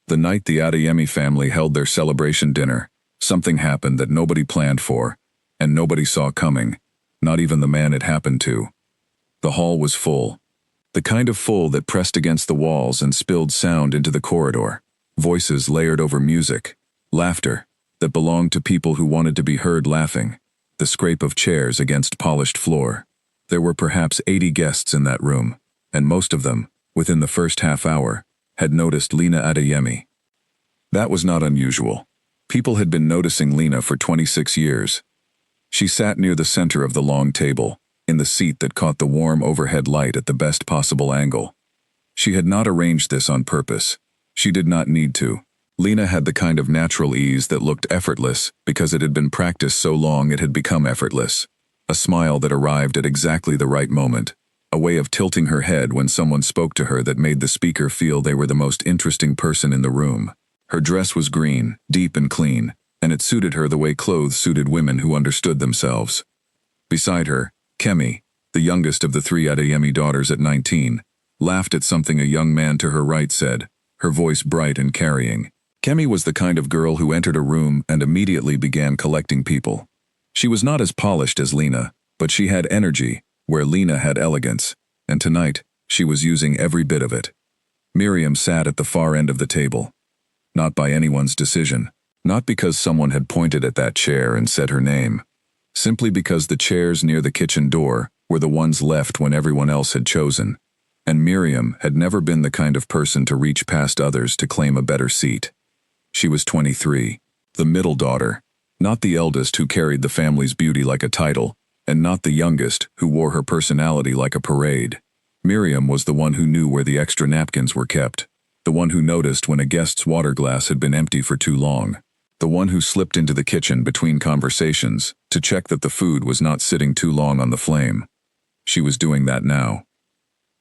The night the Adeyemi family held their celebration dinner, something happened that nobody planned for, and nobody saw coming, not even the man it happened to. The hall was full. The kind of full that pressed against the walls and spilled sound into the corridor. Voices layered over music. Laughter that belonged to people who wanted to be heard laughing. The scrape of chairs against polished floor. There were perhaps 80 guests in that room, and most of them, within the first half hour, had noticed Lena Adeyemi. That was not unusual. People had been noticing Lena for 26 years. She sat near the center of the long table, in the seat that caught the warm overhead light at the best possible angle. She had not arranged this on purpose. She did not need to. Lena had the kind of natural ease that looked effortless because it had been practiced so long it had become effortless. A smile that arrived at exactly the right moment. A way of tilting her head when someone spoke to her that made the speaker feel they were the most interesting person in the room. Her dress was green, deep and clean, and it suited her the way clothes suited women who understood themselves. Beside her, Kemi, the youngest of the 3 Adeyemi daughters at 19, laughed at something a young man to her right said, her voice bright and carrying. Kemi was the kind of girl who entered a room and immediately began collecting people. She was not as polished as Lena, but she had energy, where Lena had elegance, and tonight, she was using every bit of it. Miriam sat at the far end of the table. Not by anyone's decision, not because someone had pointed at that chair and said her name, simply because the chairs near the kitchen door were the ones left when everyone else had chosen, and Miriam had never been the kind of person to reach past others to claim a better seat. She was 23, the middle daughter, not the eldest who carried the family's beauty like a title, and not the youngest who wore her personality like a parade. Miriam was the one who knew where the extra napkins were kept, the one who noticed when a guest's water glass had been empty for too long, the one who slipped into the kitchen between conversations to check that the food was not sitting too long on the flame. She was doing that now.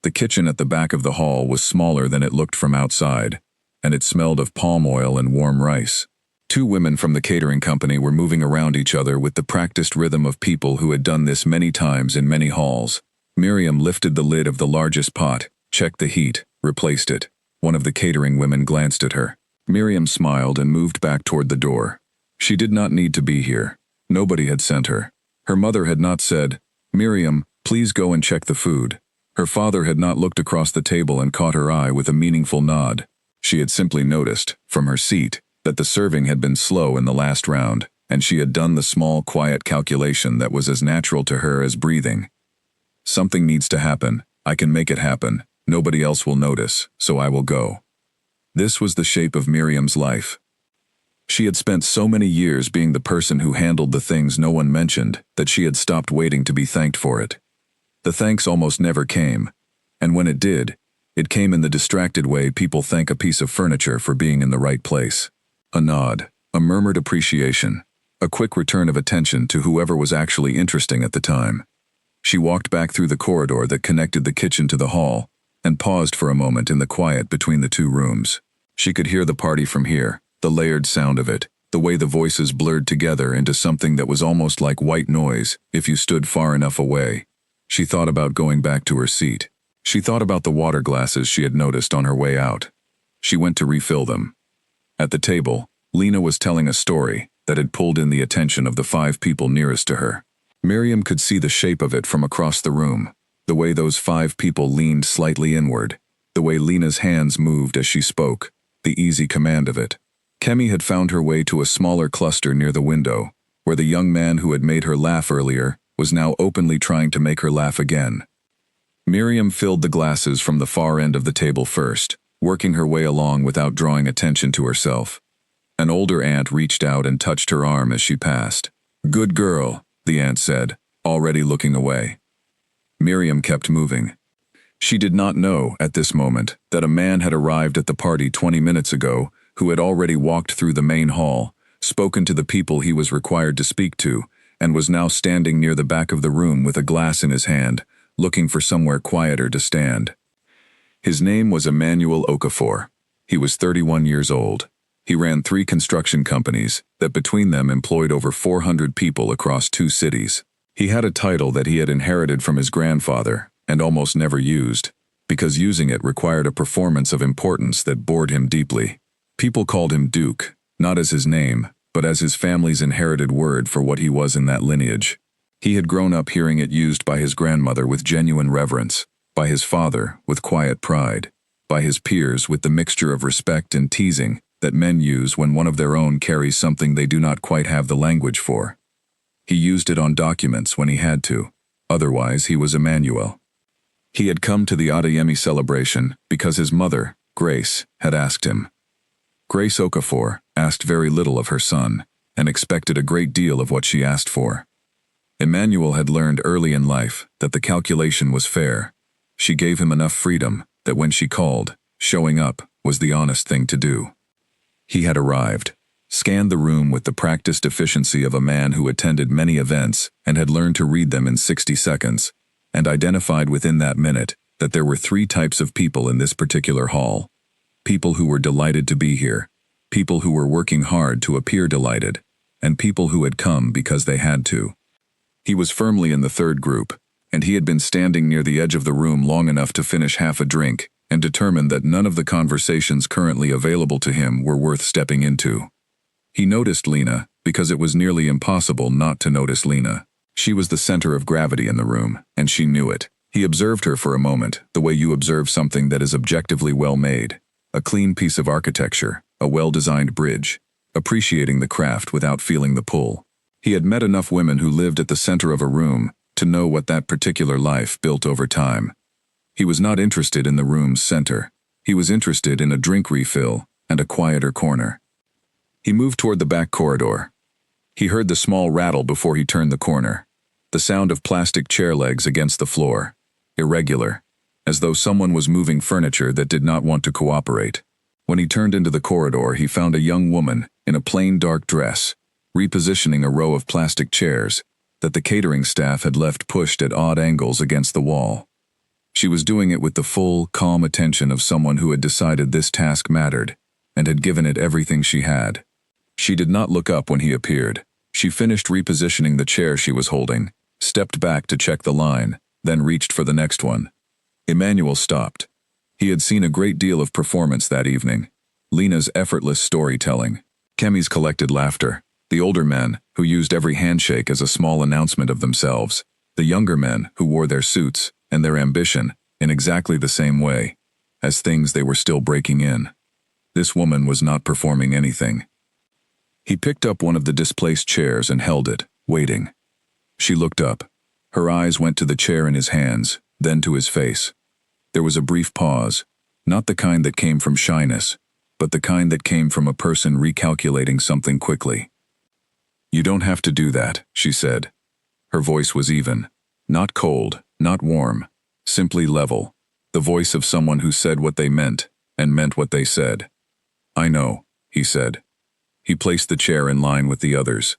The kitchen at the back of the hall was smaller than it looked from outside, and it smelled of palm oil and warm rice. 2 women from the catering company were moving around each other with the practiced rhythm of people who had done this many times in many halls. Miriam lifted the lid of the largest pot, checked the heat, replaced it. One of the catering women glanced at her. Miriam smiled and moved back toward the door. She did not need to be here. Nobody had sent her. Her mother had not said, "Miriam, please go and check the food." Her father had not looked across the table and caught her eye with a meaningful nod. She had simply noticed, from her seat, that the serving had been slow in the last round, and she had done the small, quiet calculation that was as natural to her as breathing. Something needs to happen. I can make it happen. Nobody else will notice, so I will go. This was the shape of Miriam's life. She had spent so many years being the person who handled the things no one mentioned that she had stopped waiting to be thanked for it. The thanks almost never came, and when it did, it came in the distracted way people thank a piece of furniture for being in the right place. A nod, a murmured appreciation, a quick return of attention to whoever was actually interesting at the time. She walked back through the corridor that connected the kitchen to the hall, and paused for a moment in the quiet between the 2 rooms. She could hear the party from here, the layered sound of it, the way the voices blurred together into something that was almost like white noise if you stood far enough away. She thought about going back to her seat. She thought about the water glasses she had noticed on her way out. She went to refill them. At the table, Lena was telling a story that had pulled in the attention of the 5 people nearest to her. Miriam could see the shape of it from across the room, the way those 5 people leaned slightly inward, the way Lena's hands moved as she spoke, the easy command of it. Kemi had found her way to a smaller cluster near the window, where the young man who had made her laugh earlier was now openly trying to make her laugh again. Miriam filled the glasses from the far end of the table first, working her way along without drawing attention to herself. An older aunt reached out and touched her arm as she passed. "Good girl," the aunt said, already looking away. Miriam kept moving. She did not know, at this moment, that a man had arrived at the party 20 minutes ago who had already walked through the main hall, spoken to the people he was required to speak to, and was now standing near the back of the room with a glass in his hand, looking for somewhere quieter to stand. His name was Emmanuel Okafor. He was 31 years old. He ran 3 construction companies that between them employed over 400 people across 2 cities. He had a title that he had inherited from his grandfather and almost never used, because using it required a performance of importance that bored him deeply. People called him Duke, not as his name, but as his family's inherited word for what he was in that lineage. He had grown up hearing it used by his grandmother with genuine reverence, by his father with quiet pride, by his peers with the mixture of respect and teasing that men use when one of their own carries something they do not quite have the language for. He used it on documents when he had to, otherwise he was Emmanuel. He had come to the Adeyemi celebration because his mother, Grace, had asked him. Grace Okafor asked very little of her son, and expected a great deal of what she asked for. Emmanuel had learned early in life that the calculation was fair. She gave him enough freedom that when she called, showing up was the honest thing to do. He had arrived, scanned the room with the practiced efficiency of a man who attended many events and had learned to read them in 60 seconds, and identified within that minute that there were 3 types of people in this particular hall. People who were delighted to be here, people who were working hard to appear delighted, and people who had come because they had to. He was firmly in the third group, and he had been standing near the edge of the room long enough to finish half a drink and determined that none of the conversations currently available to him were worth stepping into. He noticed Lena because it was nearly impossible not to notice Lena. She was the center of gravity in the room, and she knew it. He observed her for a moment, the way you observe something that is objectively well made, a clean piece of architecture, a well-designed bridge, appreciating the craft without feeling the pull. He had met enough women who lived at the center of a room to know what that particular life built over time. He was not interested in the room's center. He was interested in a drink refill and a quieter corner. He moved toward the back corridor. He heard the small rattle before he turned the corner, the sound of plastic chair legs against the floor, irregular, as though someone was moving furniture that did not want to cooperate. When he turned into the corridor, he found a young woman in a plain dark dress, repositioning a row of plastic chairs that the catering staff had left pushed at odd angles against the wall. She was doing it with the full, calm attention of someone who had decided this task mattered and had given it everything she had. She did not look up when he appeared. She finished repositioning the chair she was holding, stepped back to check the line, then reached for the next one. Emmanuel stopped. He had seen a great deal of performance that evening. Lena's effortless storytelling, Kemi's collected laughter, the older men who used every handshake as a small announcement of themselves, the younger men who wore their suits and their ambition in exactly the same way, as things they were still breaking in. This woman was not performing anything. He picked up one of the displaced chairs and held it, waiting. She looked up. Her eyes went to the chair in his hands, then to his face. There was a brief pause, not the kind that came from shyness, but the kind that came from a person recalculating something quickly. "You don't have to do that," she said. Her voice was even, not cold, not warm, simply level, the voice of someone who said what they meant and meant what they said. "I know," he said. He placed the chair in line with the others.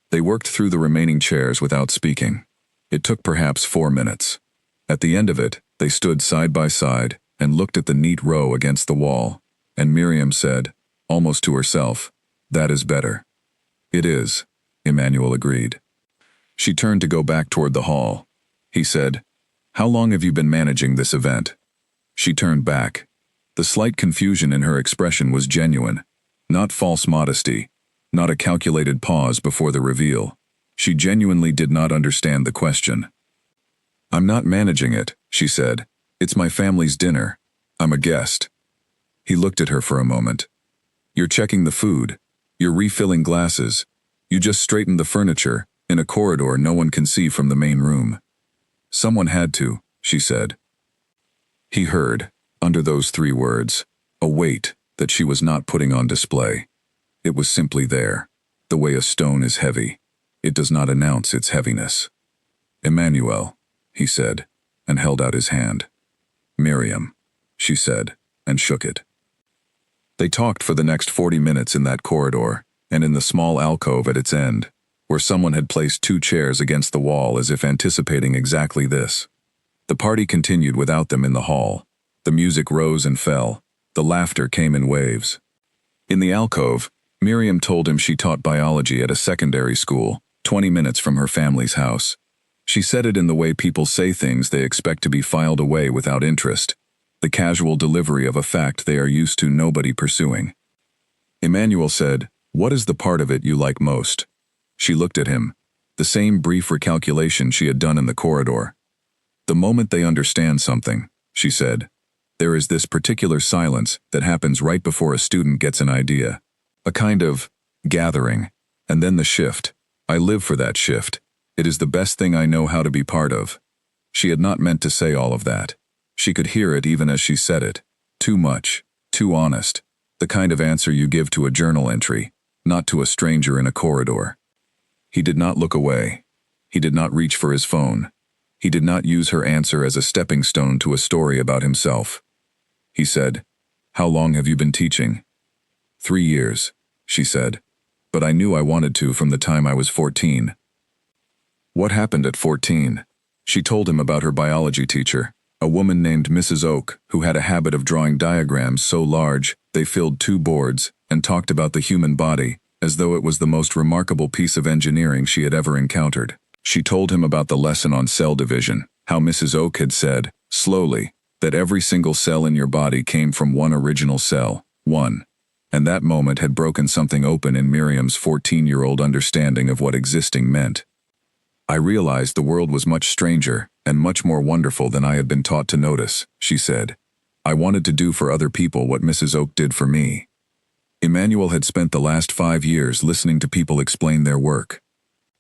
They worked through the remaining chairs without speaking. It took perhaps 4 minutes. At the end of it, they stood side by side and looked at the neat row against the wall, and Miriam said, almost to herself, "That is better." "It is," Emmanuel agreed. She turned to go back toward the hall. He said, "How long have you been managing this event?" She turned back. The slight confusion in her expression was genuine, not false modesty, not a calculated pause before the reveal. She genuinely did not understand the question. "I'm not managing it," she said. "It's my family's dinner. I'm a guest." He looked at her for a moment. "You're checking the food. You're refilling glasses. You just straightened the furniture in a corridor no one can see from the main room." "Someone had to," she said. He heard, under those 3 words, a weight that she was not putting on display. It was simply there, the way a stone is heavy. It does not announce its heaviness. "Emmanuel," he said, and held out his hand. "Miriam," she said, and shook it. They talked for the next 40 minutes in that corridor, and in the small alcove at its end, where someone had placed 2 chairs against the wall as if anticipating exactly this. The party continued without them in the hall. The music rose and fell. The laughter came in waves. In the alcove, Miriam told him she taught biology at a secondary school, 20 minutes from her family's house. She said it in the way people say things they expect to be filed away without interest, the casual delivery of a fact they are used to nobody pursuing. Emmanuel said, "What is the part of it you like most?" She looked at him. The same brief recalculation she had done in the corridor. "The moment they understand something," she said. "There is this particular silence that happens right before a student gets an idea. A kind of gathering. And then the shift. I live for that shift. It is the best thing I know how to be part of." She had not meant to say all of that. She could hear it even as she said it. Too much. Too honest. The kind of answer you give to a journal entry, not to a stranger in a corridor. He did not look away. He did not reach for his phone. He did not use her answer as a stepping stone to a story about himself. He said, "How long have you been teaching?" 3 years, she said. "But I knew I wanted to from the time I was 14. "What happened at 14? She told him about her biology teacher, a woman named Mrs. Oak, who had a habit of drawing diagrams so large they filled 2 boards, and talked about the human body, as though it was the most remarkable piece of engineering she had ever encountered. She told him about the lesson on cell division, how Mrs. Oak had said, slowly, that every single cell in your body came from one original cell, one. And that moment had broken something open in Miriam's 14-year-old understanding of what existing meant. "I realized the world was much stranger and much more wonderful than I had been taught to notice," she said. "I wanted to do for other people what Mrs. Oak did for me." Emmanuel had spent the last 5 years listening to people explain their work.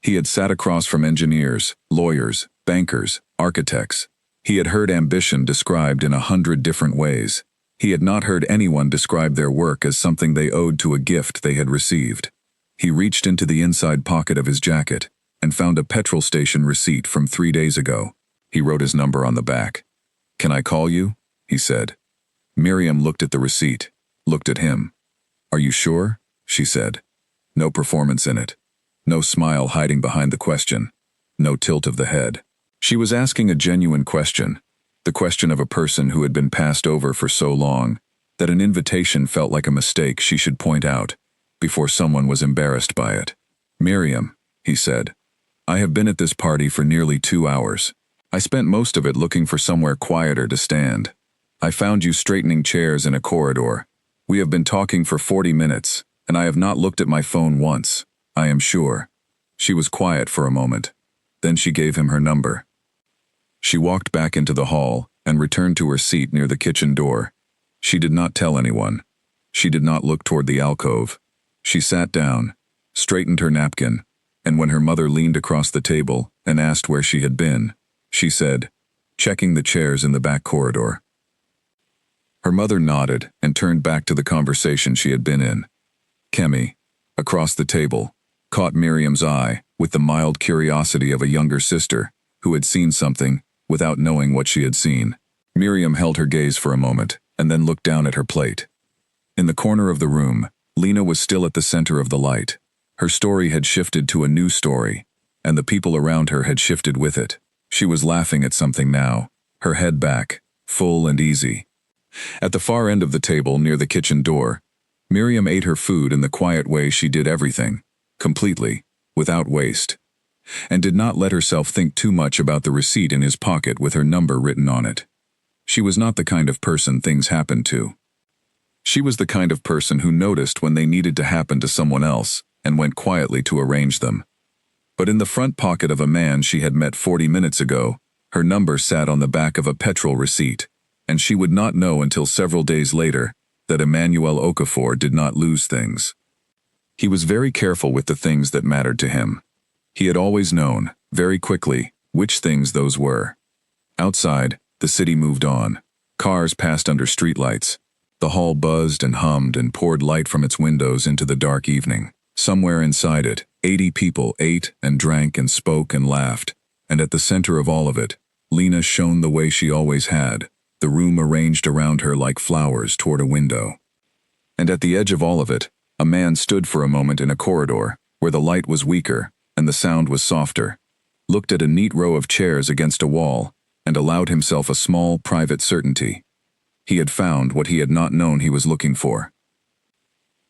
He had sat across from engineers, lawyers, bankers, architects. He had heard ambition described in 100 different ways. He had not heard anyone describe their work as something they owed to a gift they had received. He reached into the inside pocket of his jacket and found a petrol station receipt from 3 days ago. He wrote his number on the back. "Can I call you?" he said. Miriam looked at the receipt, looked at him. "Are you sure?" she said. No performance in it. No smile hiding behind the question. No tilt of the head. She was asking a genuine question, the question of a person who had been passed over for so long that an invitation felt like a mistake she should point out before someone was embarrassed by it. "Miriam," he said, "I have been at this party for nearly 2 hours. I spent most of it looking for somewhere quieter to stand. I found you straightening chairs in a corridor. We have been talking for 40 minutes, and I have not looked at my phone once, I am sure." She was quiet for a moment. Then she gave him her number. She walked back into the hall and returned to her seat near the kitchen door. She did not tell anyone. She did not look toward the alcove. She sat down, straightened her napkin, and when her mother leaned across the table and asked where she had been, she said, "Checking the chairs in the back corridor." Her mother nodded and turned back to the conversation she had been in. Kemi, across the table, caught Miriam's eye with the mild curiosity of a younger sister who had seen something without knowing what she had seen. Miriam held her gaze for a moment and then looked down at her plate. In the corner of the room, Lena was still at the center of the light. Her story had shifted to a new story, and the people around her had shifted with it. She was laughing at something now, her head back, full and easy. At the far end of the table near the kitchen door, Miriam ate her food in the quiet way she did everything, completely, without waste, and did not let herself think too much about the receipt in his pocket with her number written on it. She was not the kind of person things happened to. She was the kind of person who noticed when they needed to happen to someone else and went quietly to arrange them. But in the front pocket of a man she had met 40 minutes ago, her number sat on the back of a petrol receipt, and she would not know until several days later that Emmanuel Okafor did not lose things. He was very careful with the things that mattered to him. He had always known, very quickly, which things those were. Outside, the city moved on. Cars passed under streetlights. The hall buzzed and hummed and poured light from its windows into the dark evening. Somewhere inside it, 80 people ate and drank and spoke and laughed, and at the center of all of it, Lena shone the way she always had, the room arranged around her like flowers toward a window. And at the edge of all of it, a man stood for a moment in a corridor, where the light was weaker and the sound was softer, looked at a neat row of chairs against a wall, and allowed himself a small, private certainty. He had found what he had not known he was looking for.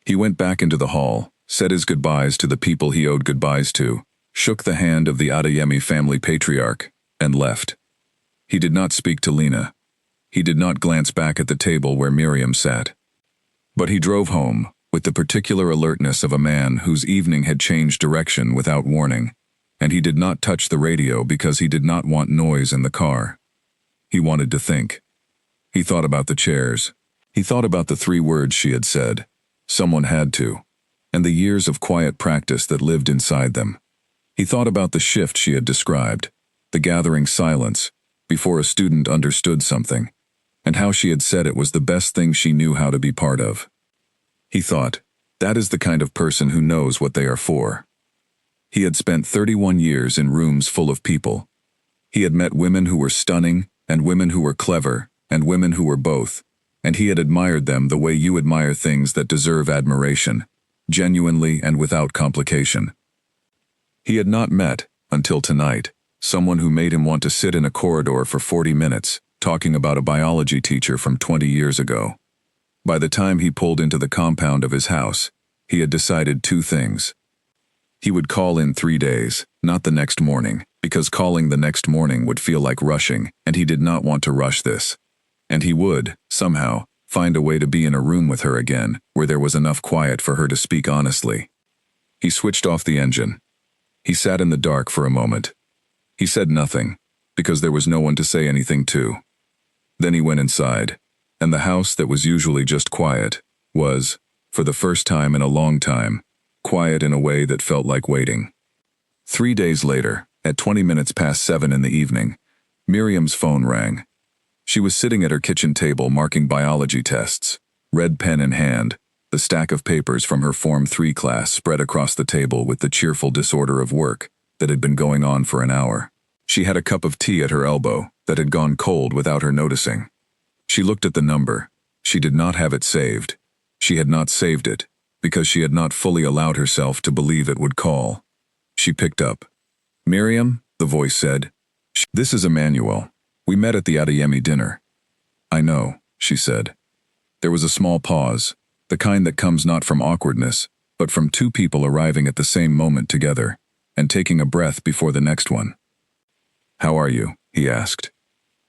He went back into the hall, said his goodbyes to the people he owed goodbyes to, shook the hand of the Adeyemi family patriarch, and left. He did not speak to Lena. He did not glance back at the table where Miriam sat. But he drove home, with the particular alertness of a man whose evening had changed direction without warning, and he did not touch the radio because he did not want noise in the car. He wanted to think. He thought about the chairs. He thought about the 3 words she had said, "Someone had to," and the years of quiet practice that lived inside them. He thought about the shift she had described, the gathering silence, before a student understood something, and how she had said it was the best thing she knew how to be part of. He thought, that is the kind of person who knows what they are for. He had spent 31 years in rooms full of people. He had met women who were stunning, and women who were clever, and women who were both, and he had admired them the way you admire things that deserve admiration, genuinely and without complication. He had not met, until tonight, someone who made him want to sit in a corridor for 40 minutes, talking about a biology teacher from 20 years ago. By the time he pulled into the compound of his house, he had decided 2 things. He would call in 3 days, not the next morning, because calling the next morning would feel like rushing, and he did not want to rush this. And he would, somehow, find a way to be in a room with her again, where there was enough quiet for her to speak honestly. He switched off the engine. He sat in the dark for a moment. He said nothing, because there was no one to say anything to. Then he went inside, and the house that was usually just quiet was, for the first time in a long time, quiet in a way that felt like waiting. 3 days later, at 20 minutes past 7 in the evening, Miriam's phone rang. She was sitting at her kitchen table marking biology tests, red pen in hand, the stack of papers from her Form 3 class spread across the table with the cheerful disorder of work that had been going on for an hour. She had a cup of tea at her elbow that had gone cold without her noticing. She looked at the number. She did not have it saved. She had not saved it, because she had not fully allowed herself to believe it would call. She picked up. "Miriam," the voice said. "This is Emmanuel. We met at the Adeyemi dinner." "I know," she said. There was a small pause, the kind that comes not from awkwardness, but from 2 people arriving at the same moment together, and taking a breath before the next one. "How are you?" he asked.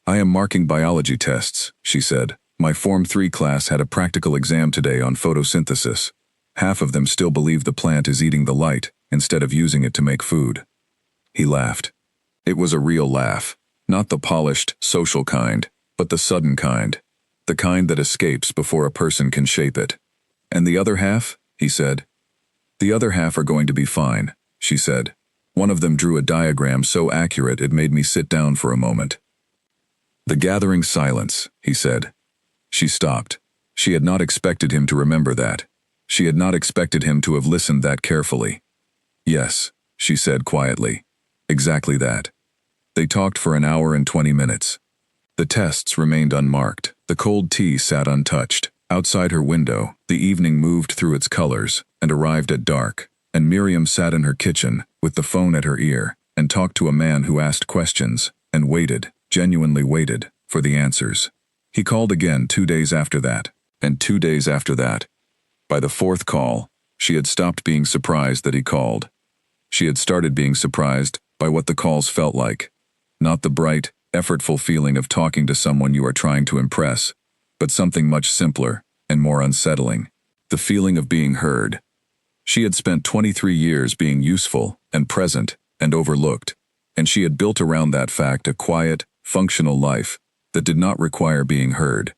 "I am marking biology tests," she said. "My Form 3 class had a practical exam today on photosynthesis. Half of them still believe the plant is eating the light instead of using it to make food." He laughed. It was a real laugh. Not the polished, social kind, but the sudden kind. The kind that escapes before a person can shape it. "And the other half?" he said. "The other half are going to be fine," she said. One of them drew a diagram so accurate it made me sit down for a moment. "The gathering silence," he said. She stopped. She had not expected him to remember that. She had not expected him to have listened that carefully. "Yes," she said quietly. "Exactly that." They talked for an hour and 20 minutes. The tests remained unmarked. The cold tea sat untouched. Outside her window, the evening moved through its colors and arrived at dark, and Miriam sat in her kitchen, with the phone at her ear, and talked to a man who asked questions, and waited, genuinely waited, for the answers. He called again 2 days after that, and 2 days after that. By the 4th call, she had stopped being surprised that he called. She had started being surprised by what the calls felt like. Not the bright, effortful feeling of talking to someone you are trying to impress, but something much simpler and more unsettling. The feeling of being heard. She had spent 23 years being useful and present and overlooked, and she had built around that fact a quiet, functional life that did not require being heard.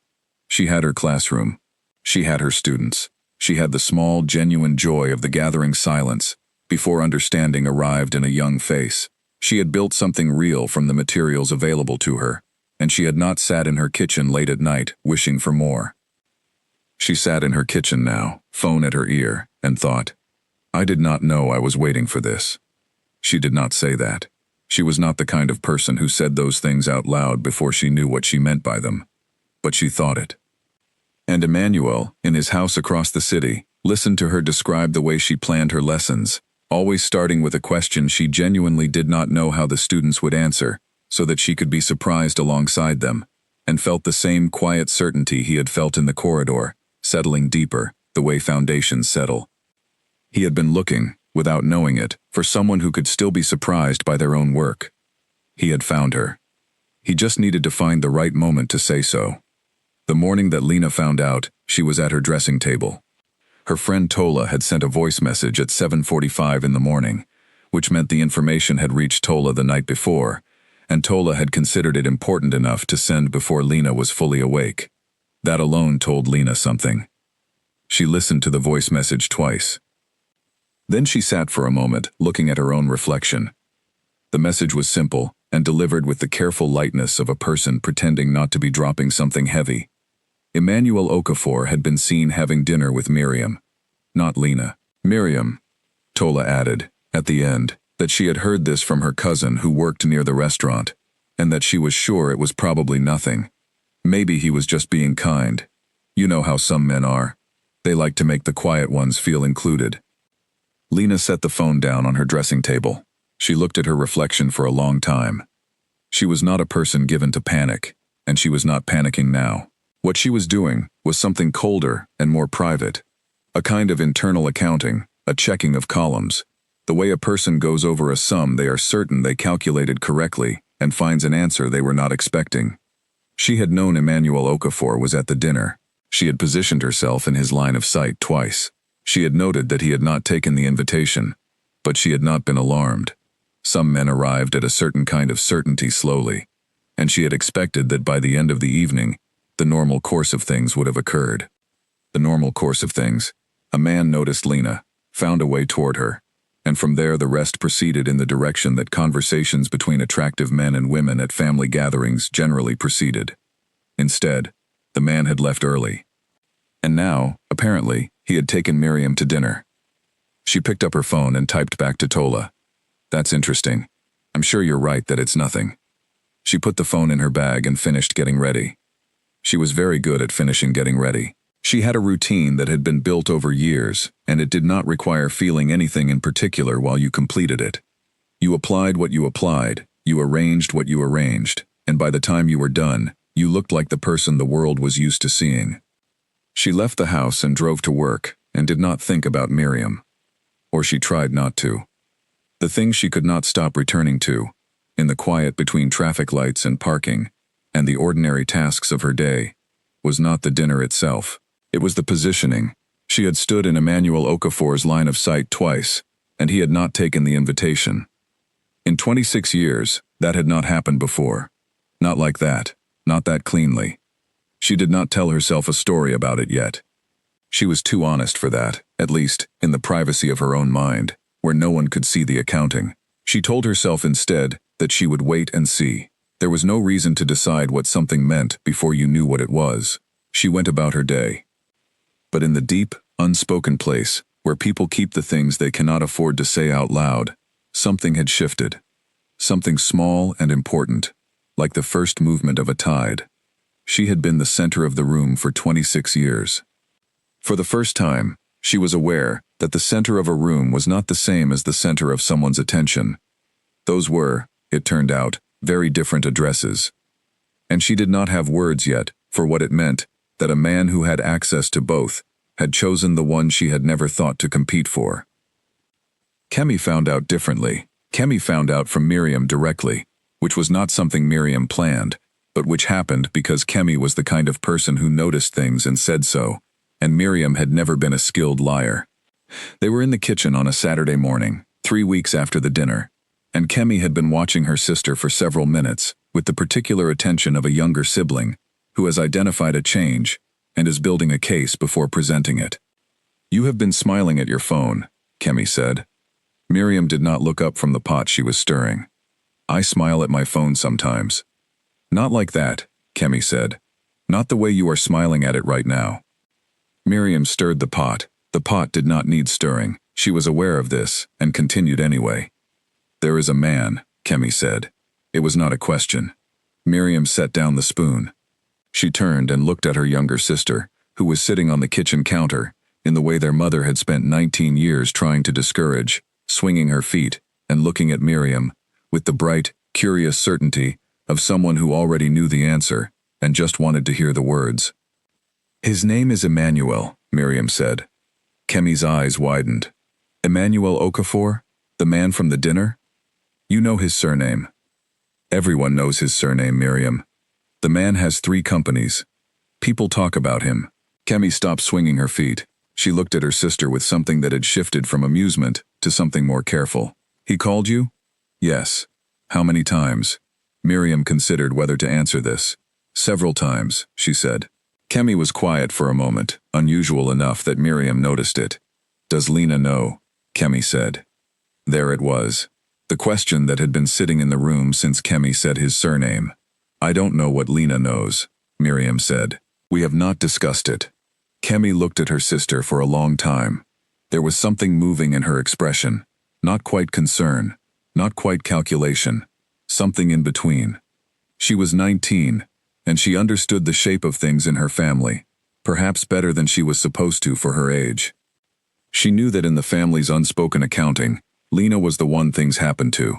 She had her classroom. She had her students. She had the small, genuine joy of the gathering silence before understanding arrived in a young face. She had built something real from the materials available to her, and she had not sat in her kitchen late at night wishing for more. She sat in her kitchen now, phone at her ear, and thought, "I did not know I was waiting for this." She did not say that. She was not the kind of person who said those things out loud before she knew what she meant by them. But she thought it. And Emmanuel, in his house across the city, listened to her describe the way she planned her lessons, always starting with a question she genuinely did not know how the students would answer, so that she could be surprised alongside them, and felt the same quiet certainty he had felt in the corridor, settling deeper, the way foundations settle. He had been looking, without knowing it, for someone who could still be surprised by their own work. He had found her. He just needed to find the right moment to say so. The morning that Lena found out, she was at her dressing table. Her friend Tola had sent a voice message at 7:45 in the morning, which meant the information had reached Tola the night before, and Tola had considered it important enough to send before Lena was fully awake. That alone told Lena something. She listened to the voice message twice. Then she sat for a moment, looking at her own reflection. The message was simple and delivered with the careful lightness of a person pretending not to be dropping something heavy. Emmanuel Okafor had been seen having dinner with Miriam, not Lena. Miriam, Tola added, at the end, that she had heard this from her cousin who worked near the restaurant, and that she was sure it was probably nothing. Maybe he was just being kind. You know how some men are. They like to make the quiet ones feel included. Lena set the phone down on her dressing table. She looked at her reflection for a long time. She was not a person given to panic, and she was not panicking now. What she was doing was something colder and more private. A kind of internal accounting, a checking of columns. The way a person goes over a sum they are certain they calculated correctly and finds an answer they were not expecting. She had known Emmanuel Okafor was at the dinner. She had positioned herself in his line of sight twice. She had noted that he had not taken the invitation, but she had not been alarmed. Some men arrived at a certain kind of certainty slowly, and she had expected that by the end of the evening, the normal course of things would have occurred. The normal course of things. A man noticed Lena, found a way toward her, and from there the rest proceeded in the direction that conversations between attractive men and women at family gatherings generally proceeded. Instead, the man had left early. And now, apparently, he had taken Miriam to dinner. She picked up her phone and typed back to Tola. That's interesting. I'm sure you're right that it's nothing. She put the phone in her bag and finished getting ready. She was very good at finishing getting ready. She had a routine that had been built over years, and it did not require feeling anything in particular while you completed it. You applied what you applied, you arranged what you arranged, and by the time you were done, you looked like the person the world was used to seeing. She left the house and drove to work, and did not think about Miriam. Or she tried not to. The things she could not stop returning to, in the quiet between traffic lights and parking, and the ordinary tasks of her day, was not the dinner itself. It was the positioning. She had stood in Emmanuel Okafor's line of sight twice, and he had not taken the invitation. In 26 years, that had not happened before. Not like that, not that cleanly. She did not tell herself a story about it yet. She was too honest for that, at least in the privacy of her own mind, where no one could see the accounting. She told herself instead that she would wait and see. There was no reason to decide what something meant before you knew what it was. She went about her day. But in the deep, unspoken place, where people keep the things they cannot afford to say out loud, something had shifted. Something small and important, like the first movement of a tide. She had been the center of the room for 26 years. For the first time, she was aware that the center of a room was not the same as the center of someone's attention. Those were, it turned out, very different addresses. And she did not have words yet for what it meant that a man who had access to both had chosen the one she had never thought to compete for. Kemi found out differently. Kemi found out from Miriam directly, which was not something Miriam planned, but which happened because Kemi was the kind of person who noticed things and said so, and Miriam had never been a skilled liar. They were in the kitchen on a Saturday morning, 3 weeks after the dinner, and Kemi had been watching her sister for several minutes, with the particular attention of a younger sibling, who has identified a change and is building a case before presenting it. You have been smiling at your phone, Kemi said. Miriam did not look up from the pot she was stirring. I smile at my phone sometimes. Not like that, Kemi said. Not the way you are smiling at it right now. Miriam stirred the pot. The pot did not need stirring. She was aware of this, and continued anyway. There is a man, Kemi said. It was not a question. Miriam set down the spoon. She turned and looked at her younger sister, who was sitting on the kitchen counter, in the way their mother had spent 19 years trying to discourage, swinging her feet, and looking at Miriam, with the bright, curious certainty of someone who already knew the answer, and just wanted to hear the words. His name is Emmanuel, Miriam said. Kemi's eyes widened. Emmanuel Okafor? The man from the dinner? You know his surname. Everyone knows his surname, Miriam. The man has 3 companies. People talk about him. Kemi stopped swinging her feet. She looked at her sister with something that had shifted from amusement to something more careful. He called you? Yes. How many times? Miriam considered whether to answer this. Several times, she said. Kemi was quiet for a moment, unusual enough that Miriam noticed it. Does Lena know? Kemi said. There it was. The question that had been sitting in the room since Kemi said his surname. I don't know what Lena knows, Miriam said. We have not discussed it. Kemi looked at her sister for a long time. There was something moving in her expression. Not quite concern, not quite calculation, something in between. She was 19, and she understood the shape of things in her family, perhaps better than she was supposed to for her age. She knew that in the family's unspoken accounting, Lena was the one things happened to.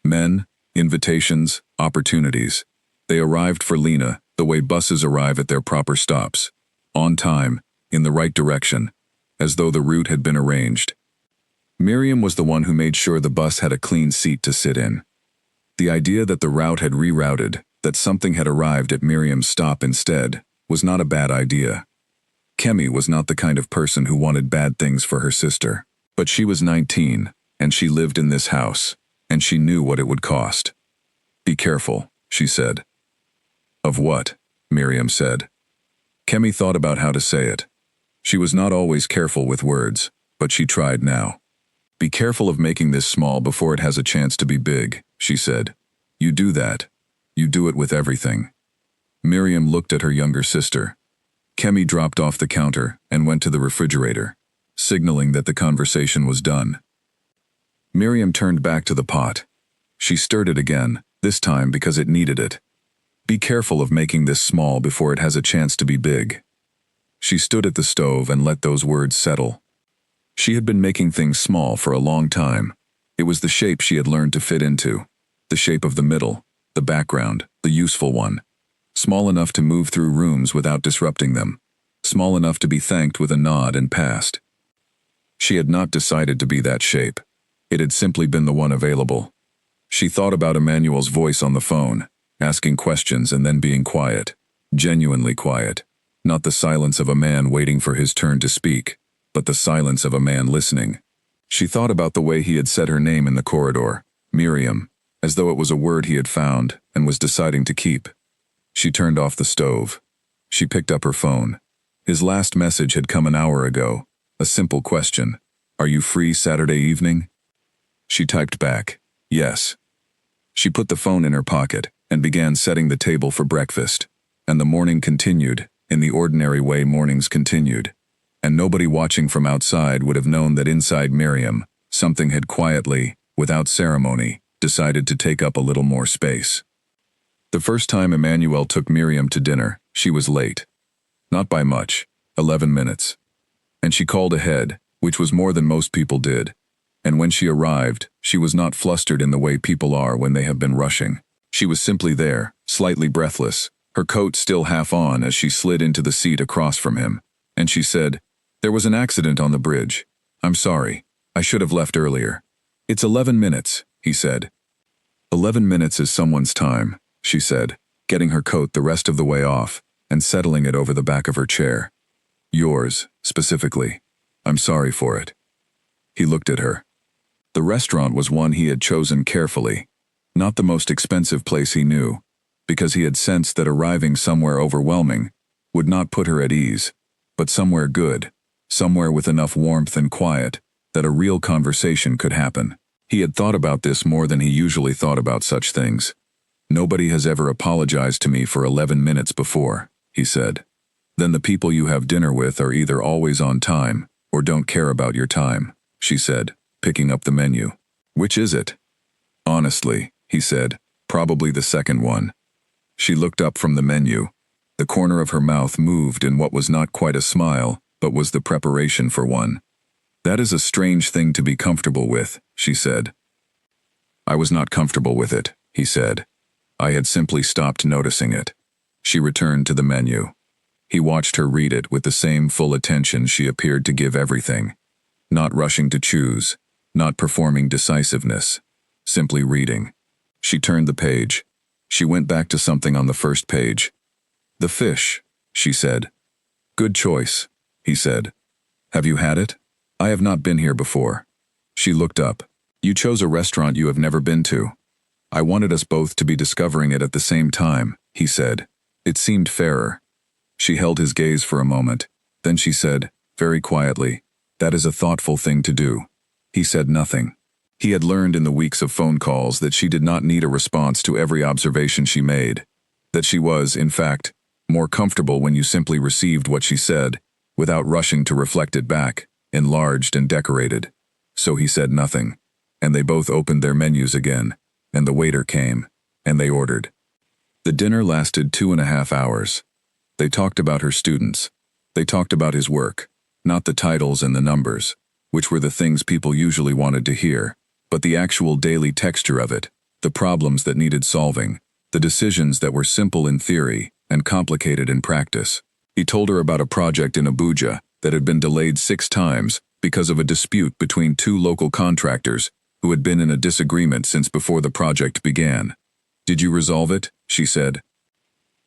Men, invitations, opportunities. They arrived for Lena the way buses arrive at their proper stops. On time, in the right direction, as though the route had been arranged. Miriam was the one who made sure the bus had a clean seat to sit in. The idea that the route had rerouted, that something had arrived at Miriam's stop instead, was not a bad idea. Kemi was not the kind of person who wanted bad things for her sister. But she was 19, and she lived in this house, and she knew what it would cost. Be careful, she said. Of what? Miriam said. Kemi thought about how to say it. She was not always careful with words, but she tried now. Be careful of making this small before it has a chance to be big, she said. You do that. You do it with everything. Miriam looked at her younger sister. Kemi dropped off the counter and went to the refrigerator, signaling that the conversation was done. Miriam turned back to the pot. She stirred it again, this time because it needed it. Be careful of making this small before it has a chance to be big. She stood at the stove and let those words settle. She had been making things small for a long time. It was the shape she had learned to fit into. The shape of the middle, the background, the useful one. Small enough to move through rooms without disrupting them. Small enough to be thanked with a nod and passed. She had not decided to be that shape. It had simply been the one available. She thought about Emmanuel's voice on the phone, asking questions and then being quiet. Genuinely quiet. Not the silence of a man waiting for his turn to speak, but the silence of a man listening. She thought about the way he had said her name in the corridor, Miriam, as though it was a word he had found and was deciding to keep. She turned off the stove. She picked up her phone. His last message had come an hour ago, a simple question. Are you free Saturday evening? She typed back, yes. She put the phone in her pocket and began setting the table for breakfast. And the morning continued, in the ordinary way mornings continued. And nobody watching from outside would have known that inside Miriam, something had quietly, without ceremony, decided to take up a little more space. The first time Emmanuel took Miriam to dinner, she was late. Not by much, 11 minutes. And she called ahead, which was more than most people did. And when she arrived, she was not flustered in the way people are when they have been rushing. She was simply there, slightly breathless, her coat still half on as she slid into the seat across from him. And she said, there was an accident on the bridge. I'm sorry. I should have left earlier. It's 11 minutes, he said. 11 minutes is someone's time, she said, getting her coat the rest of the way off and settling it over the back of her chair. Yours, specifically. I'm sorry for it. He looked at her. The restaurant was one he had chosen carefully, not the most expensive place he knew, because he had sensed that arriving somewhere overwhelming would not put her at ease, but somewhere good, somewhere with enough warmth and quiet that a real conversation could happen. He had thought about this more than he usually thought about such things. Nobody has ever apologized to me for 11 minutes before, he said. Then the people you have dinner with are either always on time or don't care about your time, she said, picking up the menu. Which is it? Honestly, he said, probably the second one. She looked up from the menu. The corner of her mouth moved in what was not quite a smile, but was the preparation for one. That is a strange thing to be comfortable with, she said. I was not comfortable with it, he said. I had simply stopped noticing it. She returned to the menu. He watched her read it with the same full attention she appeared to give everything. Not rushing to choose, not performing decisiveness, simply reading. She turned the page. She went back to something on the first page. The fish, she said. Good choice, he said. Have you had it? I have not been here before. She looked up. You chose a restaurant you have never been to. I wanted us both to be discovering it at the same time, he said. It seemed fairer. She held his gaze for a moment. Then she said, very quietly, that is a thoughtful thing to do. He said nothing. He had learned in the weeks of phone calls that she did not need a response to every observation she made. That she was, in fact, more comfortable when you simply received what she said, without rushing to reflect it back, enlarged and decorated. So he said nothing, and they both opened their menus again, and the waiter came, and they ordered. The dinner lasted 2.5 hours. They talked about her students. They talked about his work, not the titles and the numbers, which were the things people usually wanted to hear, but the actual daily texture of it, the problems that needed solving, the decisions that were simple in theory and complicated in practice. He told her about a project in Abuja that had been delayed 6 times because of a dispute between 2 local contractors who had been in a disagreement since before the project began. Did you resolve it? She said.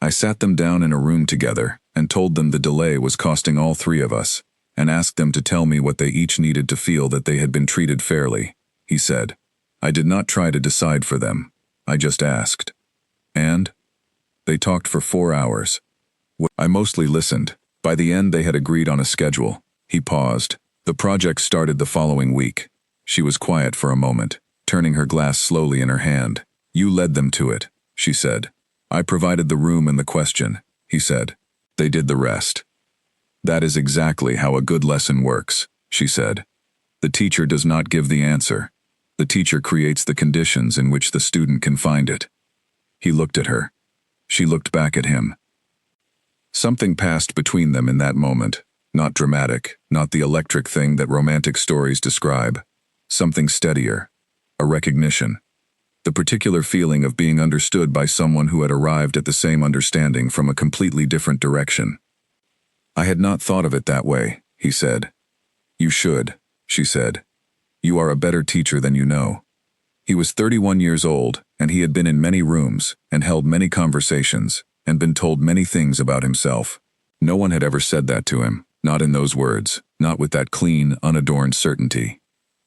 I sat them down in a room together and told them the delay was costing all 3 of us, and asked them to tell me what they each needed to feel that they had been treated fairly, he said. I did not try to decide for them. I just asked. And? They talked for 4 hours. I mostly listened. By the end they had agreed on a schedule. He paused. The project started the following week. She was quiet for a moment, turning her glass slowly in her hand. You led them to it, she said. I provided the room and the question, he said. They did the rest. That is exactly how a good lesson works, she said. The teacher does not give the answer. The teacher creates the conditions in which the student can find it. He looked at her. She looked back at him. Something passed between them in that moment, not dramatic, not the electric thing that romantic stories describe. Something steadier, a recognition. The particular feeling of being understood by someone who had arrived at the same understanding from a completely different direction. I had not thought of it that way, he said. You should, she said. You are a better teacher than you know. He was 31 years old, and he had been in many rooms, and held many conversations, and been told many things about himself. No one had ever said that to him, not in those words, not with that clean, unadorned certainty.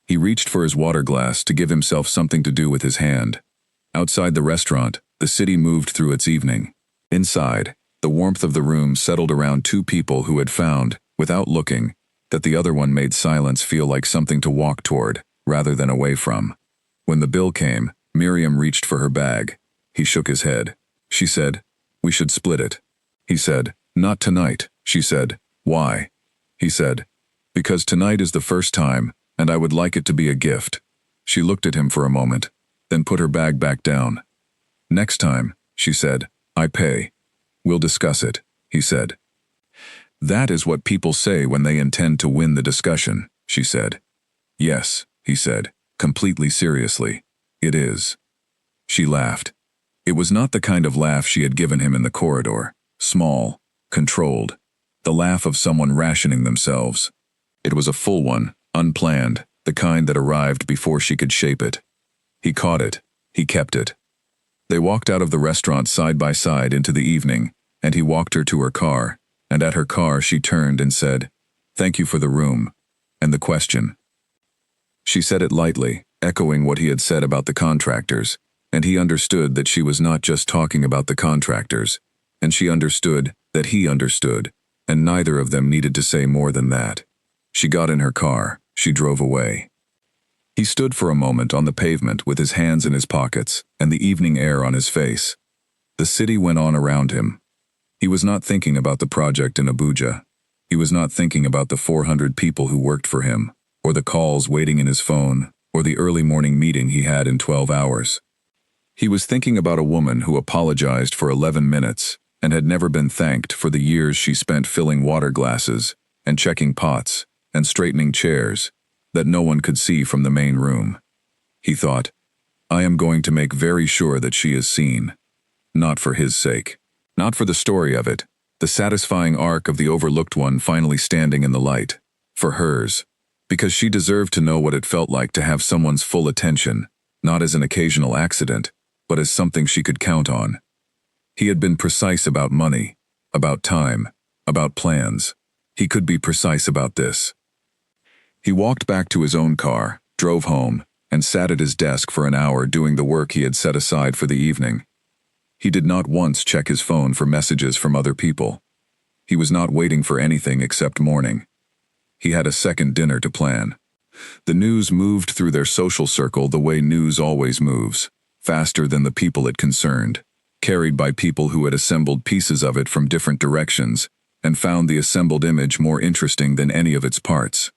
He reached for his water glass to give himself something to do with his hand. Outside the restaurant, the city moved through its evening. Inside, the warmth of the room settled around 2 people who had found, without looking, that the other one made silence feel like something to walk toward, rather than away from. When the bill came, Miriam reached for her bag. He shook his head. She said, we should split it. He said, not tonight, she said. Why? He said, because tonight is the first time, and I would like it to be a gift. She looked at him for a moment, then put her bag back down. Next time, she said, I pay. We'll discuss it, he said. That is what people say when they intend to win the discussion, she said. Yes, he said, completely seriously. It is. She laughed. It was not the kind of laugh she had given him in the corridor, small, controlled, the laugh of someone rationing themselves. It was a full one, unplanned, the kind that arrived before she could shape it. He caught it. He kept it. They walked out of the restaurant side by side into the evening, and he walked her to her car, and at her car she turned and said, thank you for the room, and the question. She said it lightly, echoing what he had said about the contractors, and he understood that she was not just talking about the contractors, and she understood that he understood, and neither of them needed to say more than that. She got in her car. She drove away. He stood for a moment on the pavement with his hands in his pockets and the evening air on his face. The city went on around him. He was not thinking about the project in Abuja. He was not thinking about the 400 people who worked for him, or the calls waiting in his phone, or the early morning meeting he had in 12 hours. He was thinking about a woman who apologized for 11 minutes and had never been thanked for the years she spent filling water glasses and checking pots and straightening chairs that no one could see from the main room. He thought, I am going to make very sure that she is seen. Not for his sake. Not for the story of it, the satisfying arc of the overlooked one finally standing in the light. For hers. Because she deserved to know what it felt like to have someone's full attention, not as an occasional accident, but as something she could count on. He had been precise about money, about time, about plans. He could be precise about this. He walked back to his own car, drove home, and sat at his desk for an hour doing the work he had set aside for the evening. He did not once check his phone for messages from other people. He was not waiting for anything except morning. He had a second dinner to plan. The news moved through their social circle the way news always moves, faster than the people it concerned, carried by people who had assembled pieces of it from different directions and found the assembled image more interesting than any of its parts.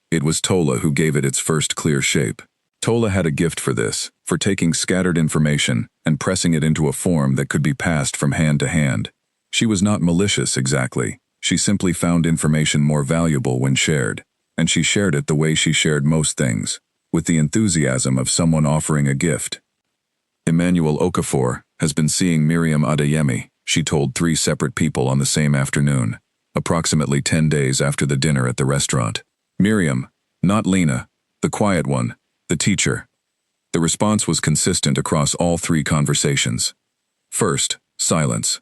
It was Tola who gave it its first clear shape. Tola had a gift for this, for taking scattered information and pressing it into a form that could be passed from hand to hand. She was not malicious exactly. She simply found information more valuable when shared, and she shared it the way she shared most things, with the enthusiasm of someone offering a gift. Emmanuel Okafor has been seeing Miriam Adeyemi, she told 3 separate people on the same afternoon, approximately 10 days after the dinner at the restaurant. Miriam, not Lena, the quiet one, the teacher. The response was consistent across all 3 conversations. First, silence.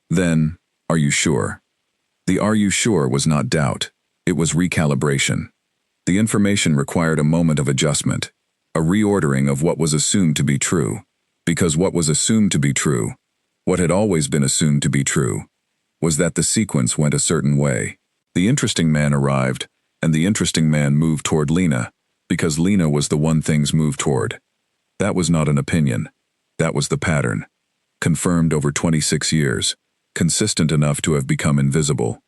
Then, are you sure? The are you sure was not doubt, it was recalibration. The information required a moment of adjustment, a reordering of what was assumed to be true, because what was assumed to be true, what had always been assumed to be true, was that the sequence went a certain way. The interesting man arrived, and the interesting man moved toward Lena, because Lena was the one things moved toward. That was not an opinion. That was the pattern. Confirmed over 26 years, consistent enough to have become invisible.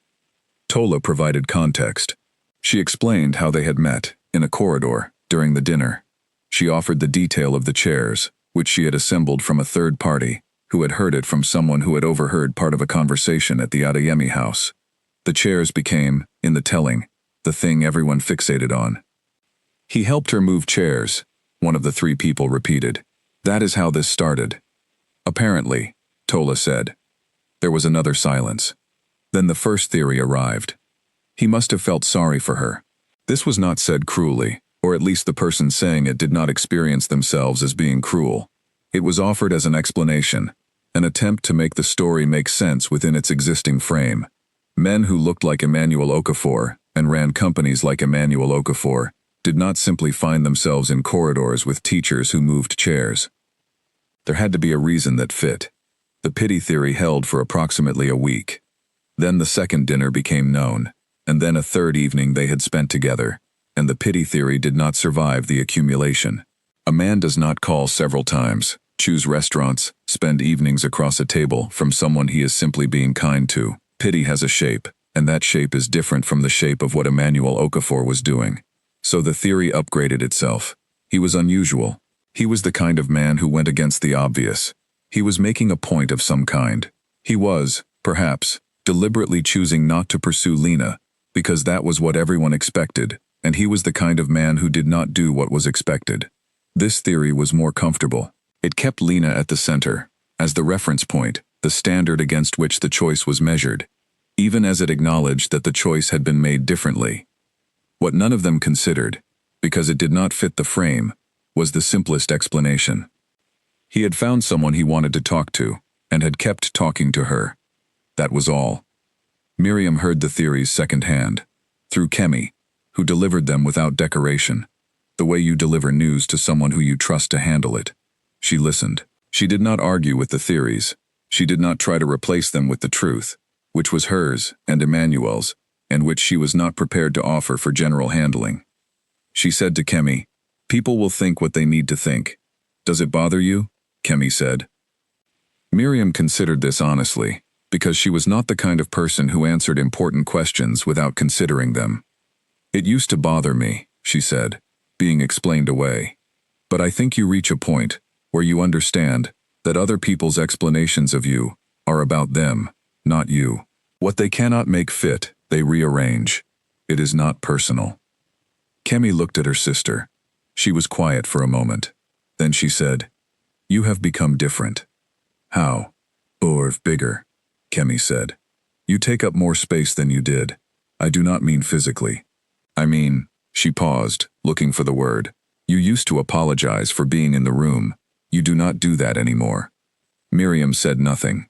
Tola provided context. She explained how they had met, in a corridor, during the dinner. She offered the detail of the chairs, which she had assembled from a third party, who had heard it from someone who had overheard part of a conversation at the Adeyemi house. The chairs became, in the telling, the thing everyone fixated on. He helped her move chairs, one of the 3 people repeated. That is how this started. Apparently, Tola said. There was another silence. Then the first theory arrived. He must have felt sorry for her. This was not said cruelly, or at least the person saying it did not experience themselves as being cruel. It was offered as an explanation, an attempt to make the story make sense within its existing frame. Men who looked like Emmanuel Okafor and ran companies like Emmanuel Okafor did not simply find themselves in corridors with teachers who moved chairs. There had to be a reason that fit. The pity theory held for approximately a week. Then the second dinner became known, and then a third evening they had spent together, and the pity theory did not survive the accumulation. A man does not call several times, choose restaurants, spend evenings across a table from someone he is simply being kind to. Pity has a shape, and that shape is different from the shape of what Emmanuel Okafor was doing. So the theory upgraded itself. He was unusual. He was the kind of man who went against the obvious. He was making a point of some kind. He was, perhaps, deliberately choosing not to pursue Lena, because that was what everyone expected, and he was the kind of man who did not do what was expected. This theory was more comfortable. It kept Lena at the center, as the reference point, the standard against which the choice was measured, even as it acknowledged that the choice had been made differently. What none of them considered, because it did not fit the frame, was the simplest explanation. He had found someone he wanted to talk to, and had kept talking to her. That was all. Miriam heard the theories secondhand, through Kemi, who delivered them without decoration, the way you deliver news to someone who you trust to handle it. She listened. She did not argue with the theories. She did not try to replace them with the truth, which was hers and Emmanuel's, and which she was not prepared to offer for general handling. She said to Kemi, "People will think what they need to think. Does it bother you?" Kemi said. Miriam considered this honestly, because she was not the kind of person who answered important questions without considering them. "It used to bother me," she said, being explained away. "But I think you reach a point where you understand that other people's explanations of you are about them, not you. What they cannot make fit, they rearrange. It is not personal." Kemi looked at her sister. She was quiet for a moment. Then she said, "You have become different." "How?" "Or bigger," Kemi said. "You take up more space than you did. I do not mean physically. I mean," she paused, looking for the word. "You used to apologize for being in the room. You do not do that anymore." Miriam said nothing,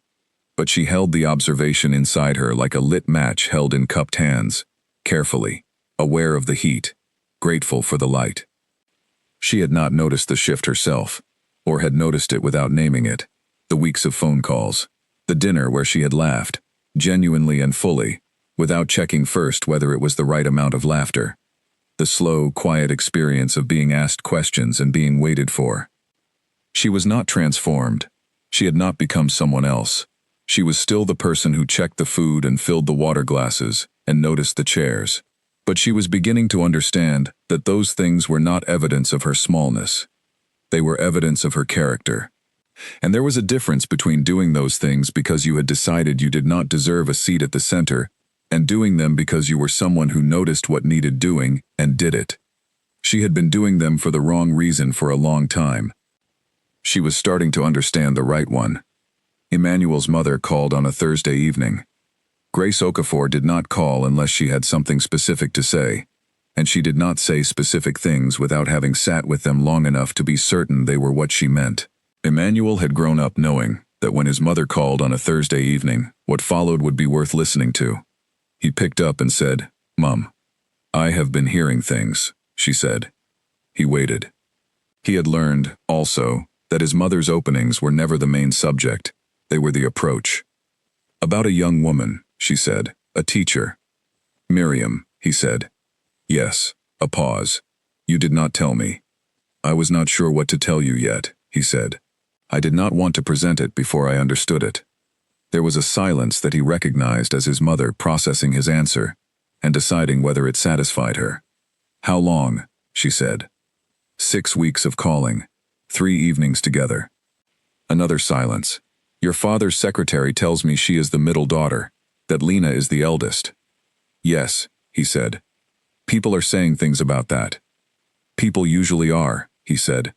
but she held the observation inside her like a lit match held in cupped hands, carefully. aware of the heat, grateful for the light. She had not noticed the shift herself, or had noticed it without naming it. The weeks of phone calls, the dinner where she had laughed, genuinely and fully, without checking first whether it was the right amount of laughter. The slow, quiet experience of being asked questions and being waited for. She was not transformed. She had not become someone else. She was still the person who checked the food and filled the water glasses and noticed the chairs. But she was beginning to understand that those things were not evidence of her smallness. They were evidence of her character. And there was a difference between doing those things because you had decided you did not deserve a seat at the center and doing them because you were someone who noticed what needed doing and did it. She had been doing them for the wrong reason for a long time. She was starting to understand the right one. Emmanuel's mother called on a Thursday evening. Grace Okafor did not call unless she had something specific to say, and she did not say specific things without having sat with them long enough to be certain they were what she meant. Emmanuel had grown up knowing that when his mother called on a Thursday evening, what followed would be worth listening to. He picked up and said, "Mom, I have been hearing things," she said. He waited. He had learned, also, that his mother's openings were never the main subject. They were the approach. "About a young woman," she said, "a teacher." "Miriam," he said. "Yes." A pause. "You did not tell me." "I was not sure what to tell you yet," he said. "I did not want to present it before I understood it." There was a silence that he recognized as his mother processing his answer and deciding whether it satisfied her. "How long?" she said. 6 weeks of calling. 3 evenings together. Another silence. "Your father's secretary tells me she is the middle daughter, that Lena is the eldest." "Yes," he said. "People are saying things about that." "People usually are," he said.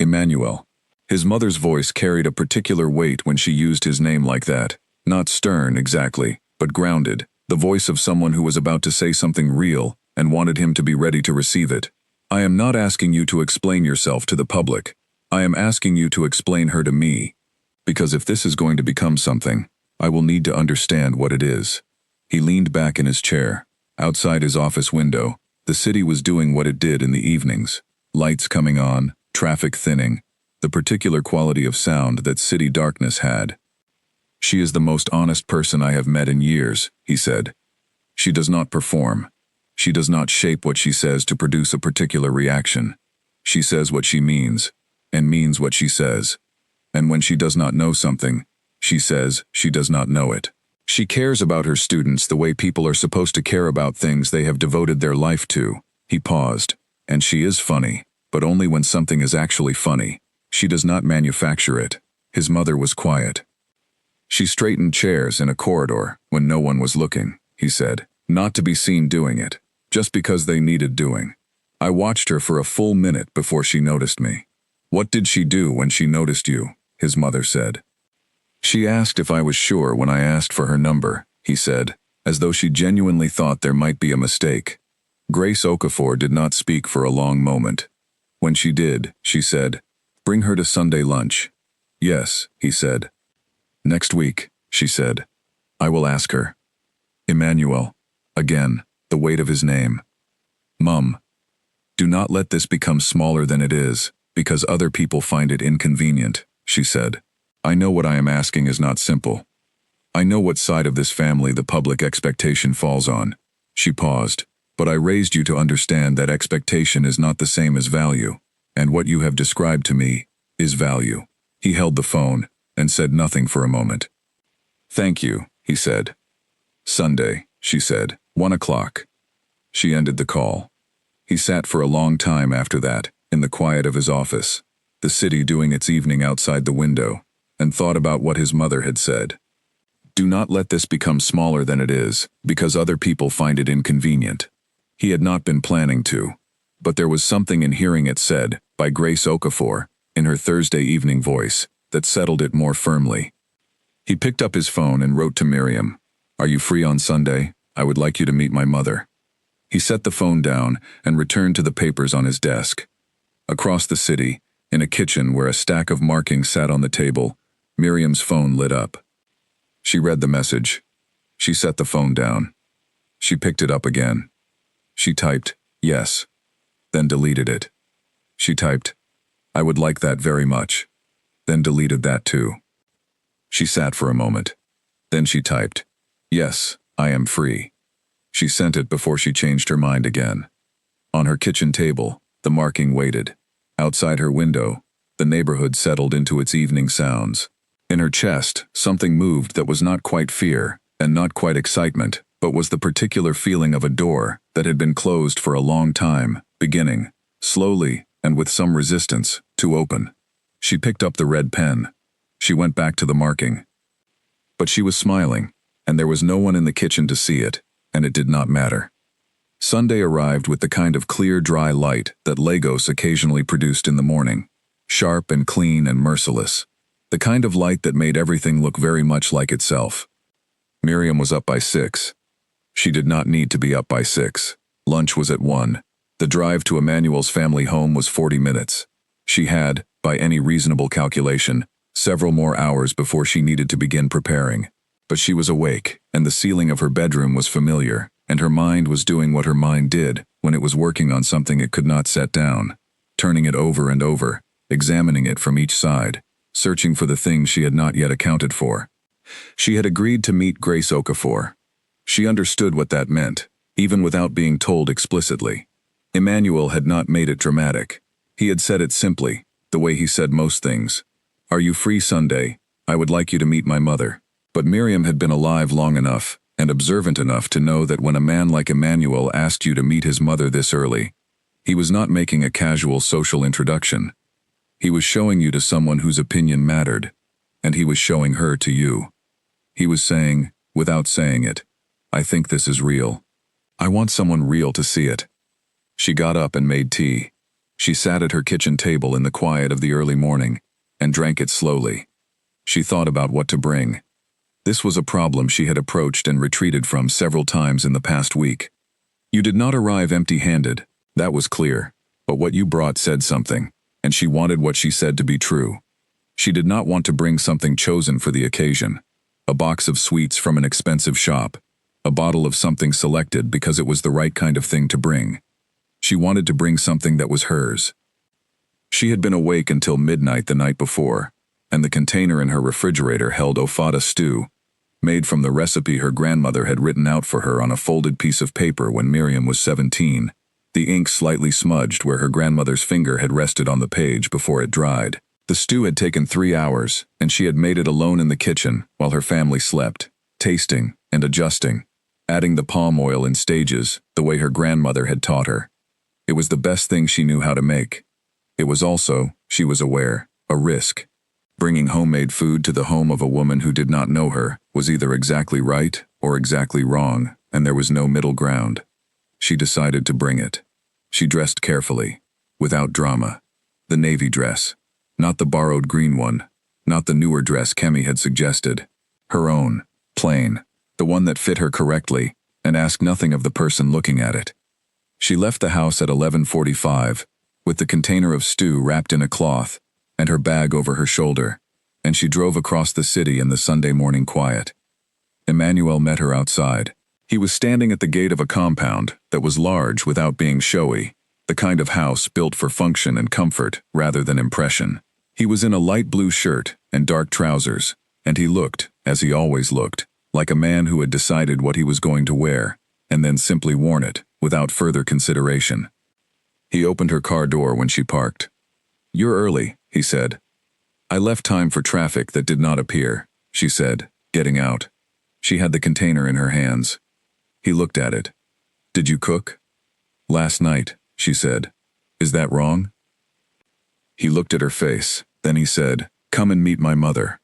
"Emmanuel." His mother's voice carried a particular weight when she used his name like that. Not stern, exactly, but grounded, the voice of someone who was about to say something real and wanted him to be ready to receive it. "I am not asking you to explain yourself to the public. I am asking you to explain her to me. Because if this is going to become something, I will need to understand what it is." He leaned back in his chair. Outside his office window, the city was doing what it did in the evenings. Lights coming on, traffic thinning, the particular quality of sound that city darkness had. "She is the most honest person I have met in years," he said. "She does not perform. She does not shape what she says to produce a particular reaction. She says what she means, and means what she says. And when she does not know something, she says she does not know it. She cares about her students the way people are supposed to care about things they have devoted their life to." He paused. "And she is funny, but only when something is actually funny. She does not manufacture it." His mother was quiet. "She straightened chairs in a corridor when no one was looking," he said, "not to be seen doing it, just because they needed doing. I watched her for a full minute before she noticed me." "What did she do when she noticed you?" his mother said. "She asked if I was sure when I asked for her number," he said, as though she genuinely thought there might be a mistake. Grace Okafor did not speak for a long moment. When she did, she said, "Bring her to Sunday lunch." "Yes," he said. "Next week," she said. "I will ask her." Emmanuel. Again, the weight of his name. "Mum, do not let this become smaller than it is, because other people find it inconvenient," she said. "I know what I am asking is not simple. I know what side of this family the public expectation falls on." She paused. "But I raised you to understand that expectation is not the same as value, and what you have described to me is value." He held the phone and said nothing for a moment. "Thank you," he said. "Sunday," she said, 1 o'clock. She ended the call. He sat for a long time after that, in the quiet of his office, the city doing its evening outside the window, and thought about what his mother had said. Do not let this become smaller than it is, because other people find it inconvenient. He had not been planning to, but there was something in hearing it said, by Grace Okafor, in her Thursday evening voice, that settled it more firmly. He picked up his phone and wrote to Miriam, "Are you free on Sunday? I would like you to meet my mother." He set the phone down and returned to the papers on his desk. Across the city, in a kitchen where a stack of markings sat on the table, Miriam's phone lit up. She read the message. She set the phone down. She picked it up again. She typed, "Yes," then deleted it. She typed, "I would like that very much," then deleted that too. She sat for a moment. Then she typed, "Yes, I am free." She sent it before she changed her mind again. On her kitchen table, the marking waited. Outside her window, the neighborhood settled into its evening sounds. In her chest, something moved that was not quite fear, and not quite excitement, but was the particular feeling of a door that had been closed for a long time, beginning, slowly and with some resistance, to open. She picked up the red pen. She went back to the marking. But she was smiling, and there was no one in the kitchen to see it, and it did not matter. Sunday arrived with the kind of clear, dry light that Lagos occasionally produced in the morning, sharp and clean and merciless, the kind of light that made everything look very much like itself. Miriam was up by 6. She did not need to be up by 6. Lunch was at 1. The drive to Emmanuel's family home was 40 minutes. She had, by any reasonable calculation, several more hours before she needed to begin preparing. But she was awake, and the ceiling of her bedroom was familiar, and her mind was doing what her mind did when it was working on something it could not set down, turning it over and over, examining it from each side, searching for the things she had not yet accounted for. She had agreed to meet Grace Okafor. She understood what that meant, even without being told explicitly. Emmanuel had not made it dramatic. He had said it simply, the way he said most things. "Are you free Sunday? I would like you to meet my mother." But Miriam had been alive long enough and observant enough to know that when a man like Emmanuel asked you to meet his mother this early, he was not making a casual social introduction. He was showing you to someone whose opinion mattered, and he was showing her to you. He was saying, without saying it, "I think this is real. I want someone real to see it." She got up and made tea. She sat at her kitchen table in the quiet of the early morning and drank it slowly. She thought about what to bring. This was a problem she had approached and retreated from several times in the past week. You did not arrive empty-handed, that was clear, but what you brought said something, and she wanted what she said to be true. She did not want to bring something chosen for the occasion, a box of sweets from an expensive shop, a bottle of something selected because it was the right kind of thing to bring. She wanted to bring something that was hers. She had been awake until midnight the night before, and the container in her refrigerator held ofada stew, made from the recipe her grandmother had written out for her on a folded piece of paper when Miriam was 17, the ink slightly smudged where her grandmother's finger had rested on the page before it dried. The stew had taken 3 hours, and she had made it alone in the kitchen while her family slept, tasting and adjusting, adding the palm oil in stages, the way her grandmother had taught her. It was the best thing she knew how to make. It was also, she was aware, a risk. Bringing homemade food to the home of a woman who did not know her was either exactly right or exactly wrong, and there was no middle ground. She decided to bring it. She dressed carefully, without drama. The navy dress, not the borrowed green one, not the newer dress Kemi had suggested. Her own, plain, the one that fit her correctly, and asked nothing of the person looking at it. She left the house at 11:45, with the container of stew wrapped in a cloth, and her bag over her shoulder, and she drove across the city in the Sunday morning quiet. Emmanuel met her outside. He was standing at the gate of a compound that was large without being showy, the kind of house built for function and comfort rather than impression. He was in a light blue shirt and dark trousers, and he looked, as he always looked, like a man who had decided what he was going to wear, and then simply worn it, without further consideration. He opened her car door when she parked. "You're early," he said. "I left time for traffic that did not appear," she said, getting out. She had the container in her hands. He looked at it. "Did you cook?" "Last night," she said. "Is that wrong?" He looked at her face. Then he said, "Come and meet my mother."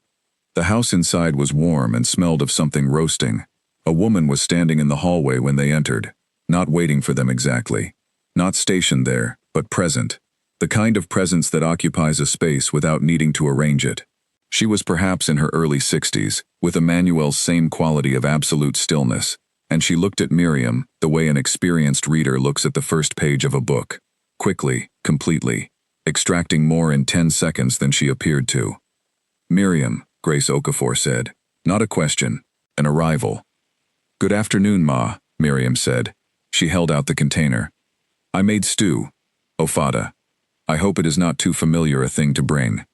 The house inside was warm and smelled of something roasting. A woman was standing in the hallway when they entered, not waiting for them exactly. Not stationed there, but present. The kind of presence that occupies a space without needing to arrange it. She was perhaps in her early 60s, with Emmanuel's same quality of absolute stillness, and she looked at Miriam the way an experienced reader looks at the first page of a book, quickly, completely, extracting more in 10 seconds than she appeared to. "Miriam," Grace Okafor said, not a question, an arrival. "Good afternoon, Ma," Miriam said. She held out the container. I made stew. Ofada. I hope it is not too familiar a thing to bring.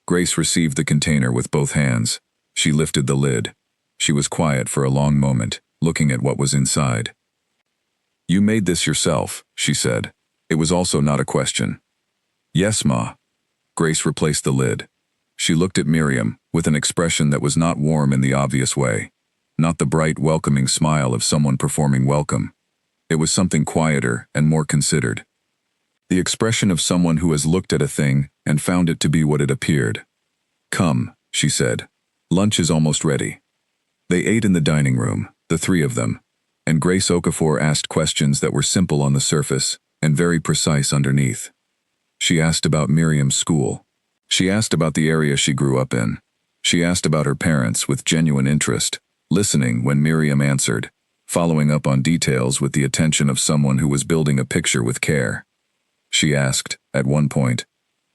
Grace received the container with both hands. She lifted the lid. She was quiet for a long moment, looking at what was inside. You made this yourself, she said. It was also not a question. Yes, Ma. Grace replaced the lid. She looked at Miriam, with an expression that was not warm in the obvious way. Not the bright, welcoming smile of someone performing welcome. It was something quieter and more considered. The expression of someone who has looked at a thing and found it to be what it appeared. Come, she said. Lunch is almost ready. They ate in the dining room, the three of them, and Grace Okafor asked questions that were simple on the surface and very precise underneath. She asked about Miriam's school. She asked about the area she grew up in. She asked about her parents with genuine interest, listening when Miriam answered, following up on details with the attention of someone who was building a picture with care. She asked, at one point,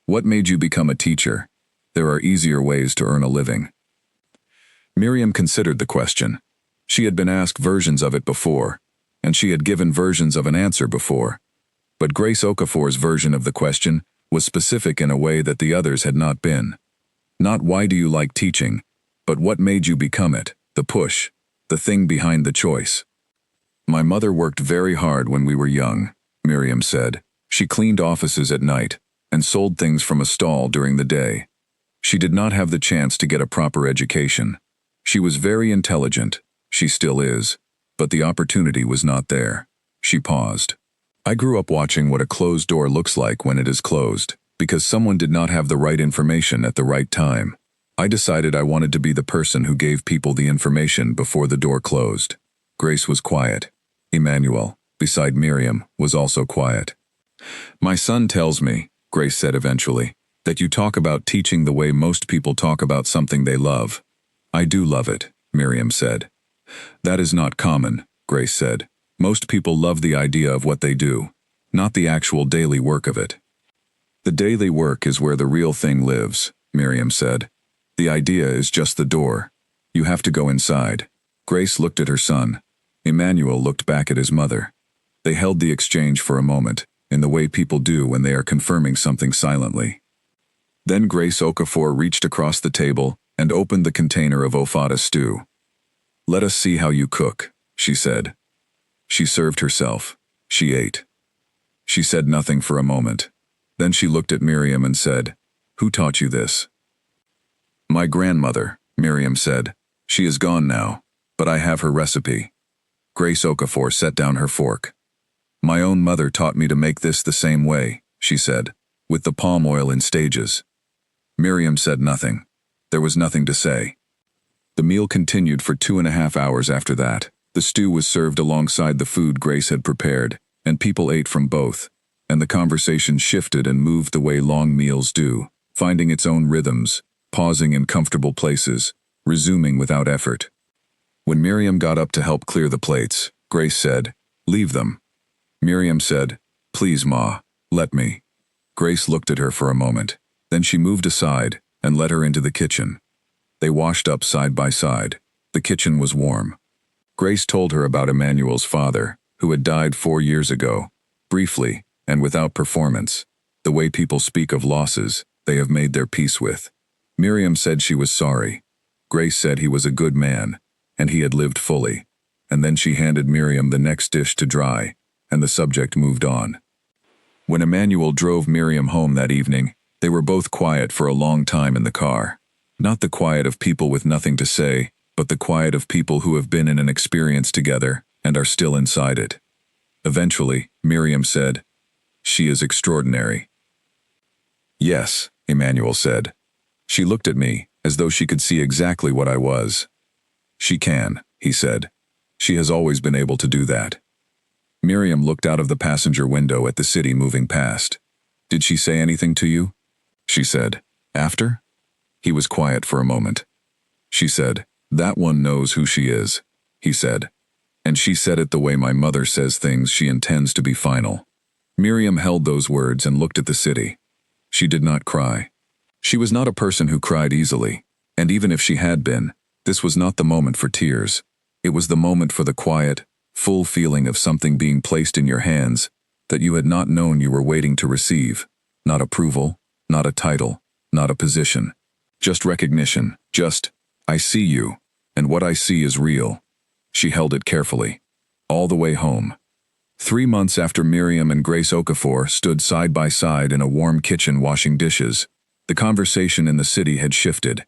"What made you become a teacher? There are easier ways to earn a living." Miriam considered the question. She had been asked versions of it before, and she had given versions of an answer before. But Grace Okafor's version of the question was specific in a way that the others had not been. Not why do you like teaching, but what made you become it, the push, the thing behind the choice. My mother worked very hard when we were young, Miriam said. She cleaned offices at night and sold things from a stall during the day. She did not have the chance to get a proper education. She was very intelligent, she still is, but the opportunity was not there. She paused. I grew up watching what a closed door looks like when it is closed, because someone did not have the right information at the right time. I decided I wanted to be the person who gave people the information before the door closed. Grace was quiet. Emmanuel, beside Miriam, was also quiet. My son tells me, Grace said eventually, that you talk about teaching the way most people talk about something they love. I do love it, Miriam said. That is not common, Grace said. Most people love the idea of what they do, not the actual daily work of it. The daily work is where the real thing lives, Miriam said. The idea is just the door. You have to go inside. Grace looked at her son. Emmanuel looked back at his mother. They held the exchange for a moment, in the way people do when they are confirming something silently. Then Grace Okafor reached across the table and opened the container of Ofada stew. Let us see how you cook, she said. She served herself. She ate. She said nothing for a moment. Then she looked at Miriam and said, Who taught you this? My grandmother, Miriam said. She is gone now, but I have her recipe. Grace Okafor set down her fork. My own mother taught me to make this the same way, she said, with the palm oil in stages. Miriam said nothing. There was nothing to say. The meal continued for 2.5 hours after that. The stew was served alongside the food Grace had prepared, and people ate from both, and the conversation shifted and moved the way long meals do, finding its own rhythms, pausing in comfortable places, resuming without effort. When Miriam got up to help clear the plates, Grace said, Leave them. Miriam said, Please, Ma, let me. Grace looked at her for a moment. Then she moved aside and led her into the kitchen. They washed up side by side. The kitchen was warm. Grace told her about Emmanuel's father, who had died 4 years ago, briefly and without performance, the way people speak of losses they have made their peace with. Miriam said she was sorry. Grace said he was a good man, and he had lived fully. And then she handed Miriam the next dish to dry, and the subject moved on. When Emmanuel drove Miriam home that evening, they were both quiet for a long time in the car. Not the quiet of people with nothing to say, but the quiet of people who have been in an experience together and are still inside it. Eventually, Miriam said, She is extraordinary. Yes, Emmanuel said. She looked at me, as though she could see exactly what I was. She can, he said. She has always been able to do that. Miriam looked out of the passenger window at the city moving past. Did she say anything to you? She said. After? He was quiet for a moment. She said, That one knows who she is, he said. And she said it the way my mother says things she intends to be final. Miriam held those words and looked at the city. She did not cry. She was not a person who cried easily, and even if she had been, this was not the moment for tears. It was the moment for the quiet, full feeling of something being placed in your hands that you had not known you were waiting to receive. Not approval, not a title, not a position. Just recognition, just, I see you, and what I see is real. She held it carefully. All the way home. 3 months after Miriam and Grace Okafor stood side by side in a warm kitchen washing dishes, the conversation in the city had shifted.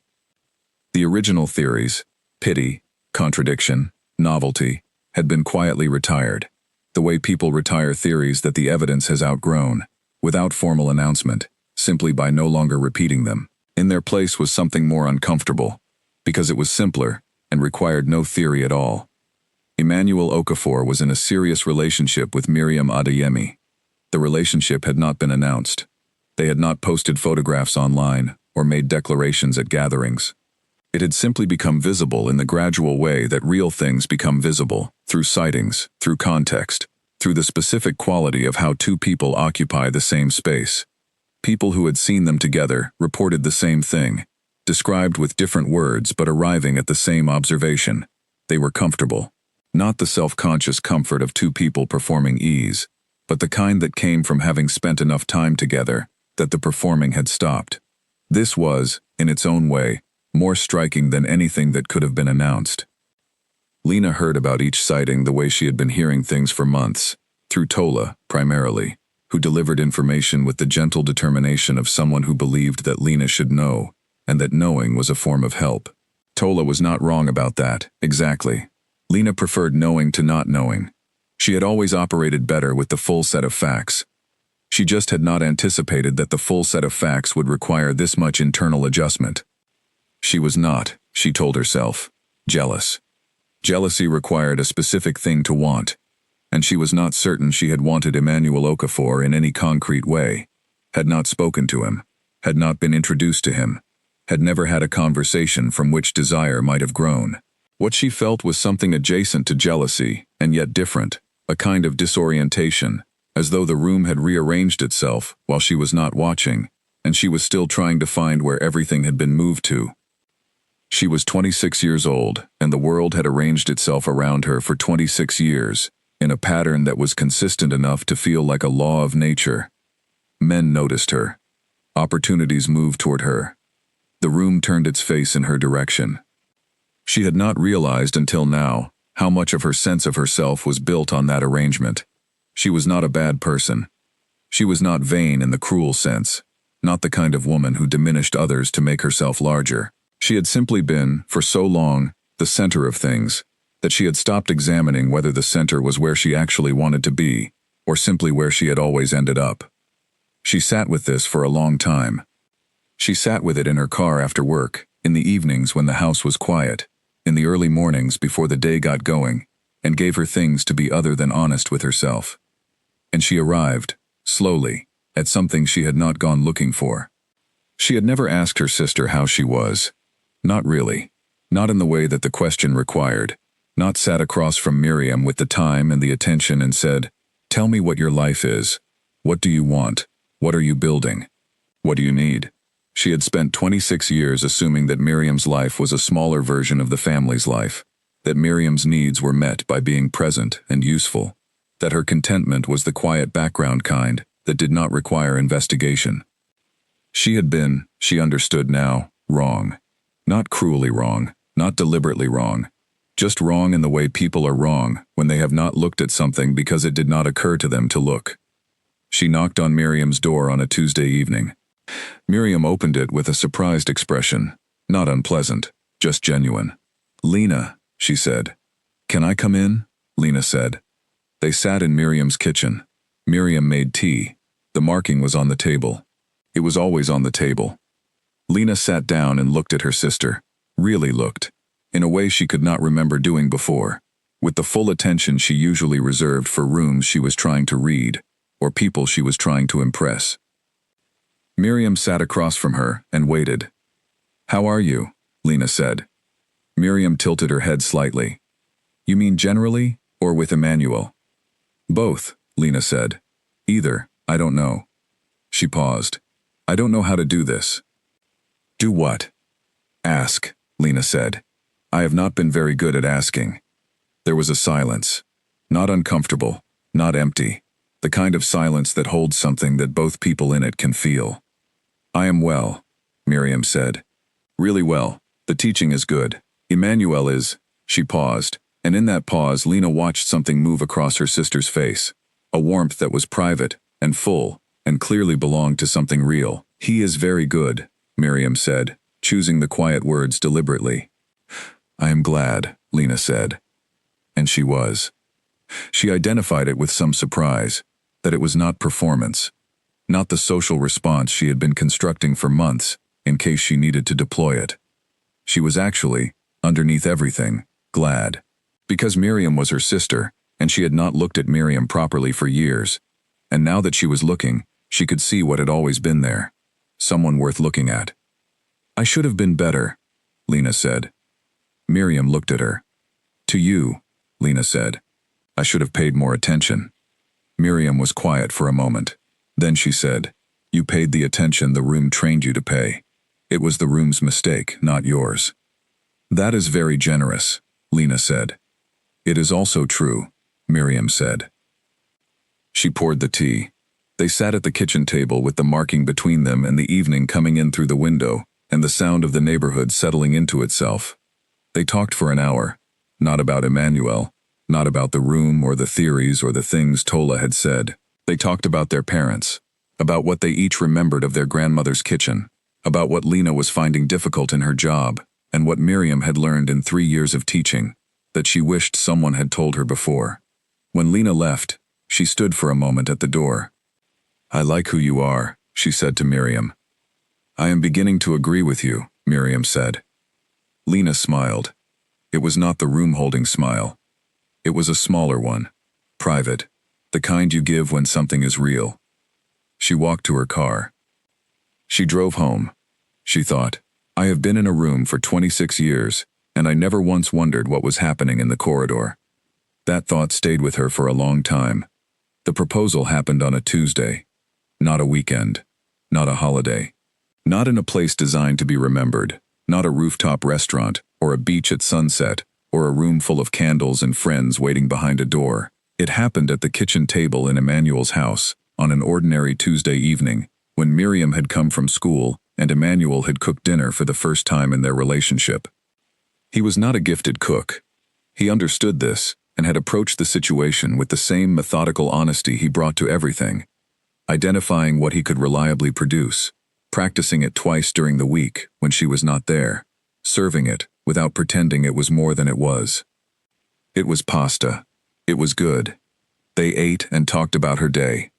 The original theories, pity, contradiction, novelty, had been quietly retired, the way people retire theories that the evidence has outgrown, without formal announcement, simply by no longer repeating them. In their place was something more uncomfortable, because it was simpler and required no theory at all. Emmanuel Okafor was in a serious relationship with Miriam Adeyemi. The relationship had not been announced. They had not posted photographs online or made declarations at gatherings. It had simply become visible in the gradual way that real things become visible, through sightings, through context, through the specific quality of how two people occupy the same space. People who had seen them together reported the same thing, described with different words but arriving at the same observation. They were comfortable. Not the self-conscious comfort of two people performing ease, but the kind that came from having spent enough time together that the performing had stopped. This was, in its own way, more striking than anything that could have been announced. Lena heard about each sighting the way she had been hearing things for months, through Tola, primarily, who delivered information with the gentle determination of someone who believed that Lena should know, and that knowing was a form of help. Tola was not wrong about that, exactly. Lena preferred knowing to not knowing. She had always operated better with the full set of facts. She just had not anticipated that the full set of facts would require this much internal adjustment. She was not, she told herself, jealous. Jealousy required a specific thing to want, and she was not certain she had wanted Emmanuel Okafor in any concrete way, had not spoken to him, had not been introduced to him, had never had a conversation from which desire might have grown. What she felt was something adjacent to jealousy, and yet different, a kind of disorientation, as though the room had rearranged itself while she was not watching, and she was still trying to find where everything had been moved to. She was 26 years old, and the world had arranged itself around her for 26 years, in a pattern that was consistent enough to feel like a law of nature. Men noticed her. Opportunities moved toward her. The room turned its face in her direction. She had not realized until now how much of her sense of herself was built on that arrangement. She was not a bad person. She was not vain in the cruel sense, not the kind of woman who diminished others to make herself larger. She had simply been, for so long, the center of things, that she had stopped examining whether the center was where she actually wanted to be, or simply where she had always ended up. She sat with this for a long time. She sat with it in her car after work, in the evenings when the house was quiet, in the early mornings before the day got going, and gave her things to be other than honest with herself. And she arrived, slowly, at something she had not gone looking for. She had never asked her sister how she was. Not really. Not in the way that the question required. Not sat across from Miriam with the time and the attention and said, "Tell me what your life is. What do you want? What are you building? What do you need?" She had spent 26 years assuming that Miriam's life was a smaller version of the family's life, that Miriam's needs were met by being present and useful, that her contentment was the quiet background kind that did not require investigation. She had been, she understood now, wrong. Not cruelly wrong, not deliberately wrong, just wrong in the way people are wrong when they have not looked at something because it did not occur to them to look. She knocked on Miriam's door on a Tuesday evening. Miriam opened it with a surprised expression, not unpleasant, just genuine. "Lena," she said. "Can I come in?" Lena said. They sat in Miriam's kitchen. Miriam made tea. The marking was on the table. It was always on the table. Lena sat down and looked at her sister, really looked, in a way she could not remember doing before, with the full attention she usually reserved for rooms she was trying to read, or people she was trying to impress. Miriam sat across from her and waited. "How are you?" Lena said. Miriam tilted her head slightly. "You mean generally, or with Emmanuel?" "Both," Lena said. "Either, I don't know." She paused. "I don't know how to do this." "Do what?" "Ask," Lena said. "I have not been very good at asking." There was a silence. Not uncomfortable, not empty. The kind of silence that holds something that both people in it can feel. I am well, Miriam said. Really well. The teaching is good. Emmanuel is. She paused, and in that pause Lena watched something move across her sister's face. A warmth that was private, and full, and clearly belonged to something real. He is very good, Miriam said, choosing the quiet words deliberately. I am glad, Lena said. And she was. She identified it with some surprise, that it was not performance, not the social response she had been constructing for months in case she needed to deploy it. She was actually, underneath everything, glad. Because Miriam was her sister, and she had not looked at Miriam properly for years. And now that she was looking, she could see what had always been there. Someone worth looking at. I should have been better, Lena said. Miriam looked at her. To you, Lena said. I should have paid more attention. Miriam was quiet for a moment. Then she said, You paid the attention the room trained you to pay. It was the room's mistake, not yours. That is very generous, Lena said. It is also true, Miriam said. She poured the tea. They sat at the kitchen table with the marking between them and the evening coming in through the window and the sound of the neighborhood settling into itself. They talked for an hour, not about Emmanuel, not about the room or the theories or the things Tola had said. They talked about their parents, about what they each remembered of their grandmother's kitchen, about what Lena was finding difficult in her job, and what Miriam had learned in 3 years of teaching, that she wished someone had told her before. When Lena left, she stood for a moment at the door. I like who you are, she said to Miriam. I am beginning to agree with you, Miriam said. Lena smiled. It was not the room-holding smile. It was a smaller one, private, the kind you give when something is real. She walked to her car. She drove home. She thought, I have been in a room for 26 years, and I never once wondered what was happening in the corridor. That thought stayed with her for a long time. The proposal happened on a Tuesday, not a weekend, not a holiday, not in a place designed to be remembered, not a rooftop restaurant, or a beach at sunset, or a room full of candles and friends waiting behind a door. It happened at the kitchen table in Emmanuel's house, on an ordinary Tuesday evening, when Miriam had come from school and Emmanuel had cooked dinner for the first time in their relationship. He was not a gifted cook. He understood this, and had approached the situation with the same methodical honesty he brought to everything, identifying what he could reliably produce, practicing it twice during the week when she was not there, serving it without pretending it was more than it was. It was pasta. It was good. They ate and talked about her day.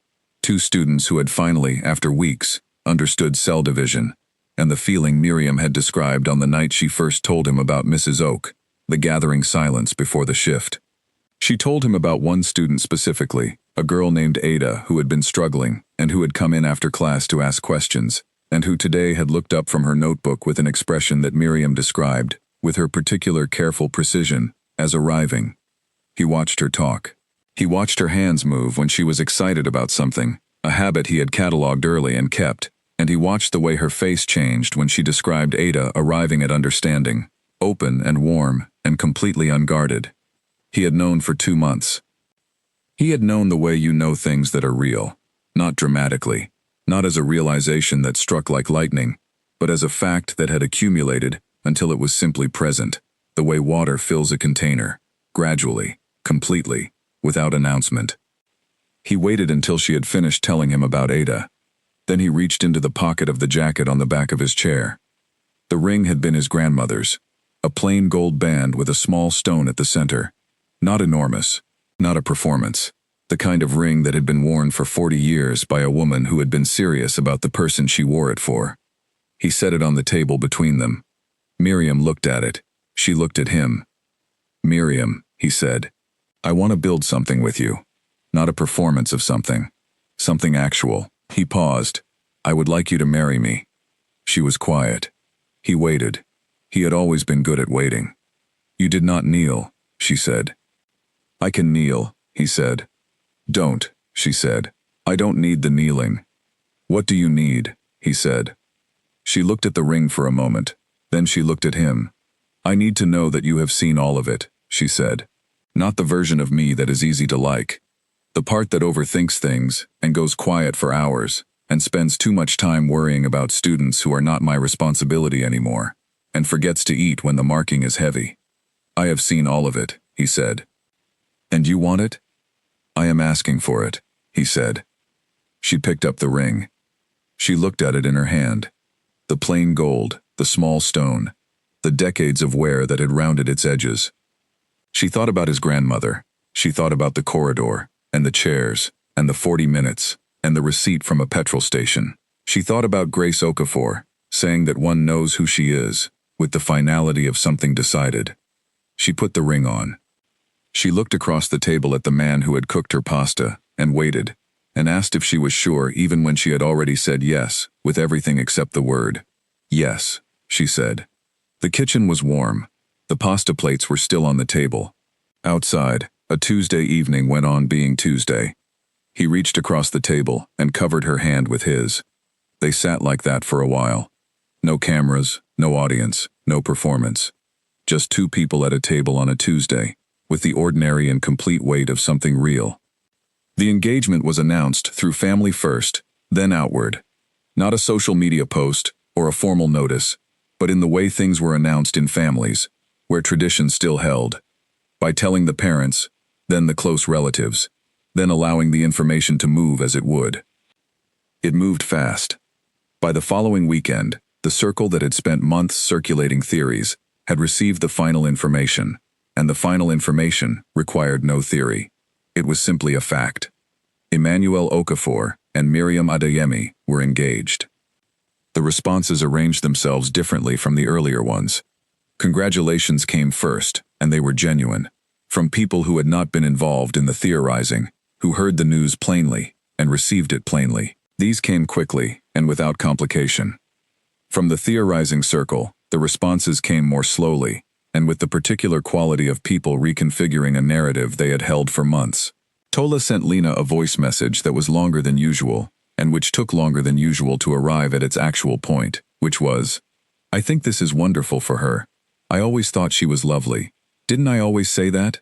Two students who had finally, after weeks, understood cell division, and the feeling Miriam had described on the night she first told him about Mrs. Oak, the gathering silence before the shift. She told him about one student specifically, a girl named Ada who had been struggling and who had come in after class to ask questions, and who today had looked up from her notebook with an expression that Miriam described, with her particular careful precision, as arriving. He watched her talk. He watched her hands move when she was excited about something, a habit he had catalogued early and kept, and he watched the way her face changed when she described Ada arriving at understanding, open and warm and completely unguarded. He had known for 2 months. He had known the way you know things that are real, not dramatically, not as a realization that struck like lightning, but as a fact that had accumulated until it was simply present, the way water fills a container, gradually, completely, without announcement. He waited until she had finished telling him about Ada. Then he reached into the pocket of the jacket on the back of his chair. The ring had been his grandmother's, a plain gold band with a small stone at the center. Not enormous, not a performance, the kind of ring that had been worn for 40 years by a woman who had been serious about the person she wore it for. He set it on the table between them. Miriam looked at it. She looked at him. Miriam, he said, I want to build something with you. Not a performance of something. Something actual. He paused. I would like you to marry me. She was quiet. He waited. He had always been good at waiting. You did not kneel, she said. I can kneel, he said. Don't, she said. I don't need the kneeling. What do you need? He said. She looked at the ring for a moment. Then she looked at him. I need to know that you have seen all of it, she said. Not the version of me that is easy to like. The part that overthinks things and goes quiet for hours and spends too much time worrying about students who are not my responsibility anymore and forgets to eat when the marking is heavy. I have seen all of it, he said. And you want it? I am asking for it, he said. She picked up the ring. She looked at it in her hand. The plain gold, the small stone, the decades of wear that had rounded its edges. She thought about his grandmother. She thought about the corridor, and the chairs, and the 40 minutes, and the receipt from a petrol station. She thought about Grace Okafor, saying that one knows who she is, with the finality of something decided. She put the ring on. She looked across the table at the man who had cooked her pasta, and waited, and asked if she was sure even when she had already said yes, with everything except the word. Yes, she said. The kitchen was warm. The pasta plates were still on the table. Outside, a Tuesday evening went on being Tuesday. He reached across the table and covered her hand with his. They sat like that for a while. No cameras, no audience, no performance. Just two people at a table on a Tuesday, with the ordinary and complete weight of something real. The engagement was announced through Family First, then outward. Not a social media post or a formal notice, but in the way things were announced in families, where tradition still held. By telling the parents, then the close relatives, then allowing the information to move as it would. It moved fast. By the following weekend, the circle that had spent months circulating theories had received the final information, and the final information required no theory. It was simply a fact. Emmanuel Okafor and Miriam Adeyemi were engaged. The responses arranged themselves differently from the earlier ones. Congratulations came first, and they were genuine, from people who had not been involved in the theorizing, who heard the news plainly and received it plainly. These came quickly and without complication. From the theorizing circle, the responses came more slowly, and with the particular quality of people reconfiguring a narrative they had held for months. Tola sent Lena a voice message that was longer than usual, and which took longer than usual to arrive at its actual point, which was, "I think this is wonderful for her. I always thought she was lovely. Didn't I always say that?"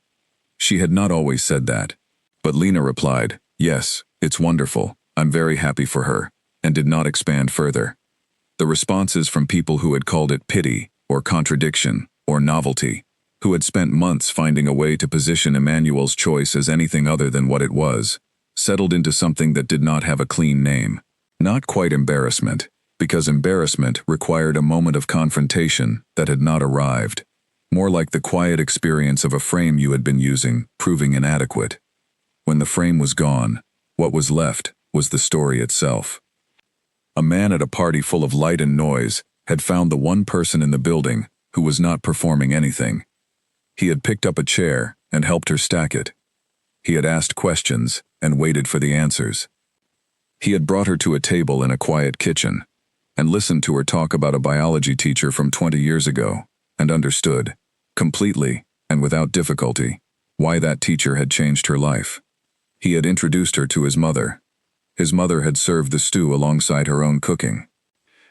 She had not always said that. But Lena replied, "Yes, it's wonderful. I'm very happy for her," and did not expand further. The responses from people who had called it pity, or contradiction, or novelty, who had spent months finding a way to position Emmanuel's choice as anything other than what it was, settled into something that did not have a clean name. Not quite embarrassment, because embarrassment required a moment of confrontation that had not arrived. More like the quiet experience of a frame you had been using, proving inadequate. When the frame was gone, what was left was the story itself. A man at a party full of light and noise had found the one person in the building who was not performing anything. He had picked up a chair and helped her stack it. He had asked questions and waited for the answers. He had brought her to a table in a quiet kitchen and listened to her talk about a biology teacher from 20 years ago and understood, completely and without difficulty, why that teacher had changed her life. He had introduced her to his mother. His mother had served the stew alongside her own cooking.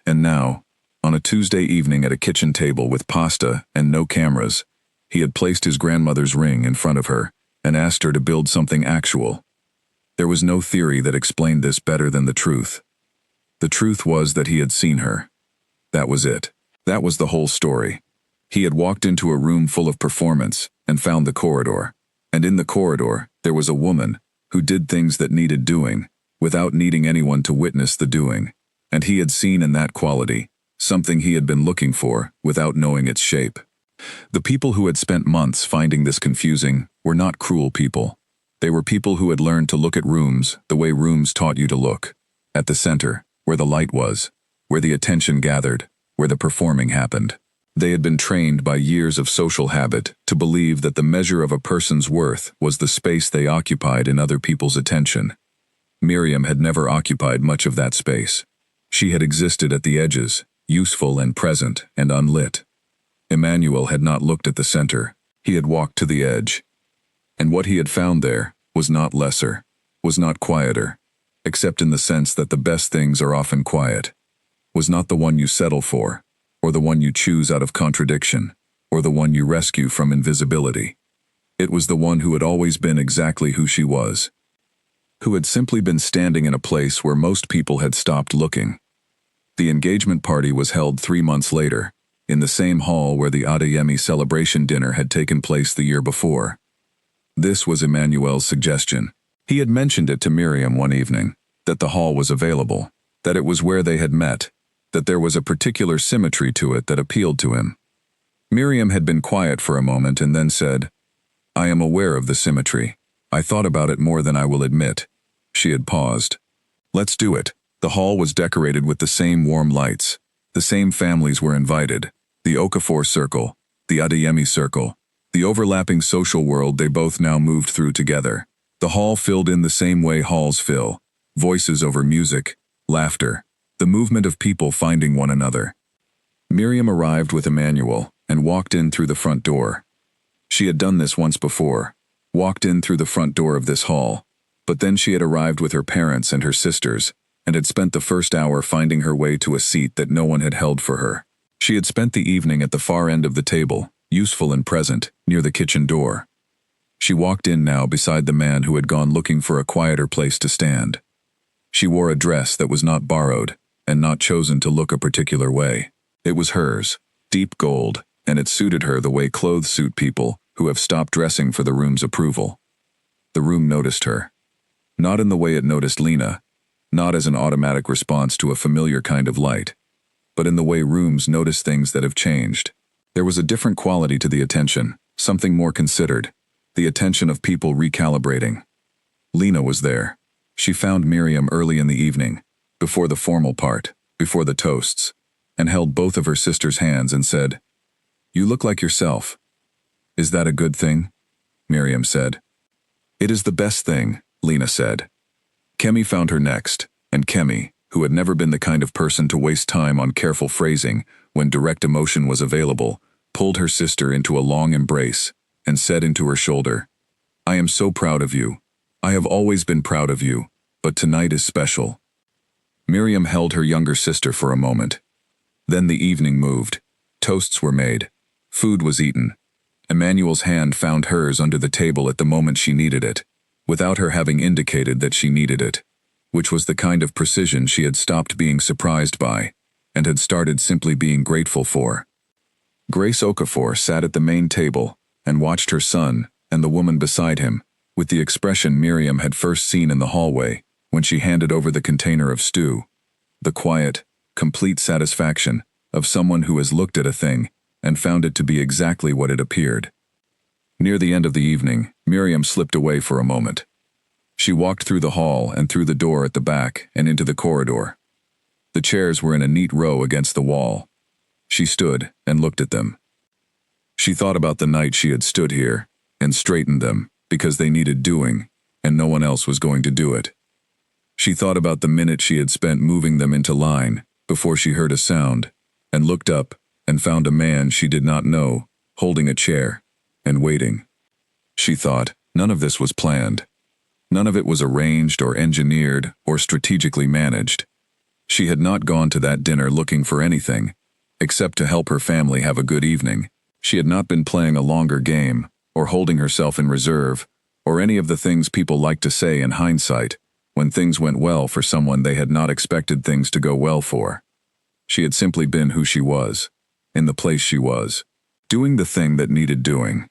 And now, on a Tuesday evening at a kitchen table with pasta and no cameras, he had placed his grandmother's ring in front of her and asked her to build something actual. There was no theory that explained this better than the truth. The truth was that he had seen her. That was it. That was the whole story. He had walked into a room full of performance and found the corridor. And in the corridor, there was a woman who did things that needed doing, without needing anyone to witness the doing. And he had seen in that quality something he had been looking for without knowing its shape. The people who had spent months finding this confusing were not cruel people. They were people who had learned to look at rooms the way rooms taught you to look. At the center, where the light was, where the attention gathered, where the performing happened. They had been trained by years of social habit to believe that the measure of a person's worth was the space they occupied in other people's attention. Miriam had never occupied much of that space. She had existed at the edges, useful and present and unlit. Emmanuel had not looked at the center. He had walked to the edge. And what he had found there was not lesser, was not quieter, except in the sense that the best things are often quiet, was not the one you settle for, or the one you choose out of contradiction, or the one you rescue from invisibility. It was the one who had always been exactly who she was, who had simply been standing in a place where most people had stopped looking. The engagement party was held 3 months later, in the same hall where the Adeyemi celebration dinner had taken place the year before. This was Emmanuel's suggestion. He had mentioned it to Miriam one evening, that the hall was available, that it was where they had met, that there was a particular symmetry to it that appealed to him. Miriam had been quiet for a moment and then said, "I am aware of the symmetry. I thought about it more than I will admit." She had paused. "Let's do it." The hall was decorated with the same warm lights. The same families were invited. The Okafor circle, the Adeyemi circle, the overlapping social world they both now moved through together. The hall filled in the same way halls fill. Voices over music, laughter, the movement of people finding one another. Miriam arrived with Emmanuel and walked in through the front door. She had done this once before, walked in through the front door of this hall, but then she had arrived with her parents and her sisters, and had spent the first hour finding her way to a seat that no one had held for her. She had spent the evening at the far end of the table, useful and present, near the kitchen door. She walked in now beside the man who had gone looking for a quieter place to stand. She wore a dress that was not borrowed, and not chosen to look a particular way. It was hers, deep gold, and it suited her the way clothes suit people who have stopped dressing for the room's approval. The room noticed her. Not in the way it noticed Lena, not as an automatic response to a familiar kind of light, but in the way rooms notice things that have changed. There was a different quality to the attention, something more considered, the attention of people recalibrating. Lena was there. She found Miriam early in the evening, before the formal part, before the toasts, and held both of her sister's hands and said, "You look like yourself." "Is that a good thing?" Miriam said. "It is the best thing," Lena said. Kemi found her next, and Kemi, who had never been the kind of person to waste time on careful phrasing when direct emotion was available, pulled her sister into a long embrace and said into her shoulder, "I am so proud of you. I have always been proud of you, but tonight is special." Miriam held her younger sister for a moment. Then the evening moved. Toasts were made. Food was eaten. Emmanuel's hand found hers under the table at the moment she needed it, without her having indicated that she needed it, which was the kind of precision she had stopped being surprised by, and had started simply being grateful for. Grace Okafor sat at the main table and watched her son and the woman beside him, with the expression Miriam had first seen in the hallway when she handed over the container of stew, the quiet, complete satisfaction of someone who has looked at a thing and found it to be exactly what it appeared. Near the end of the evening, Miriam slipped away for a moment. She walked through the hall and through the door at the back and into the corridor. The chairs were in a neat row against the wall. She stood and looked at them. She thought about the night she had stood here and straightened them because they needed doing and no one else was going to do it. She thought about the minute she had spent moving them into line before she heard a sound and looked up and found a man she did not know holding a chair and waiting. She thought, none of this was planned. None of it was arranged or engineered or strategically managed. She had not gone to that dinner looking for anything, except to help her family have a good evening. She had not been playing a longer game, or holding herself in reserve, or any of the things people like to say in hindsight, when things went well for someone they had not expected things to go well for. She had simply been who she was, in the place she was, doing the thing that needed doing.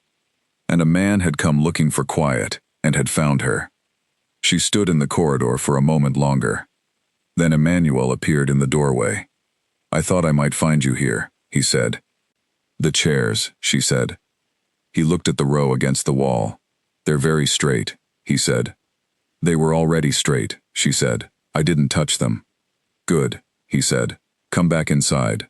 And a man had come looking for quiet, and had found her. She stood in the corridor for a moment longer. Then Emmanuel appeared in the doorway. "I thought I might find you here," he said. "The chairs," she said. He looked at the row against the wall. "They're very straight," he said. "They were already straight," she said. "I didn't touch them." "Good," he said. "Come back inside."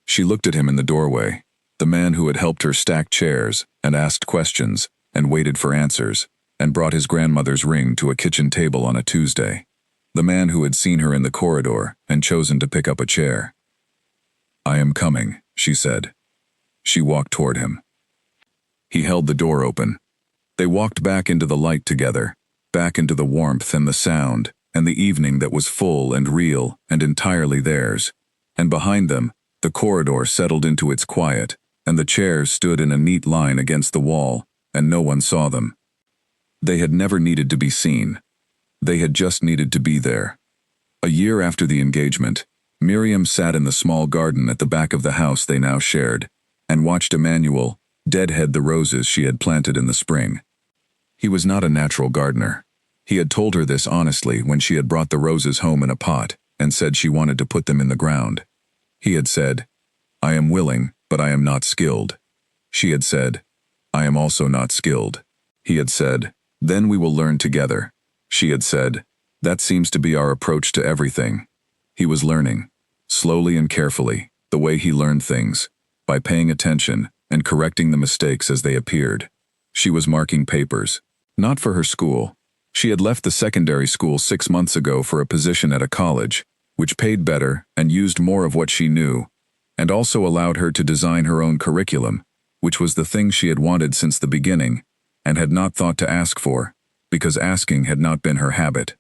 She looked at him in the doorway, the man who had helped her stack chairs and asked questions and waited for answers and brought his grandmother's ring to a kitchen table on a Tuesday. The man who had seen her in the corridor and chosen to pick up a chair. "I am coming," she said. She walked toward him. He held the door open. They walked back into the light together, back into the warmth and the sound and the evening that was full and real and entirely theirs. And behind them, the corridor settled into its quiet, and the chairs stood in a neat line against the wall, and no one saw them. They had never needed to be seen. They had just needed to be there. A year after the engagement, Miriam sat in the small garden at the back of the house they now shared, and watched Emmanuel deadhead the roses she had planted in the spring. He was not a natural gardener. He had told her this honestly when she had brought the roses home in a pot and said she wanted to put them in the ground. He had said, "I am willing, but I am not skilled." She had said, "I am also not skilled." He had said, "Then we will learn together." She had said, "That seems to be our approach to everything." He was learning, slowly and carefully, the way he learned things, by paying attention and correcting the mistakes as they appeared. She was marking papers, not for her school. She had left the secondary school 6 months ago for a position at a college, which paid better and used more of what she knew, and also allowed her to design her own curriculum, which was the thing she had wanted since the beginning, and had not thought to ask for, because asking had not been her habit.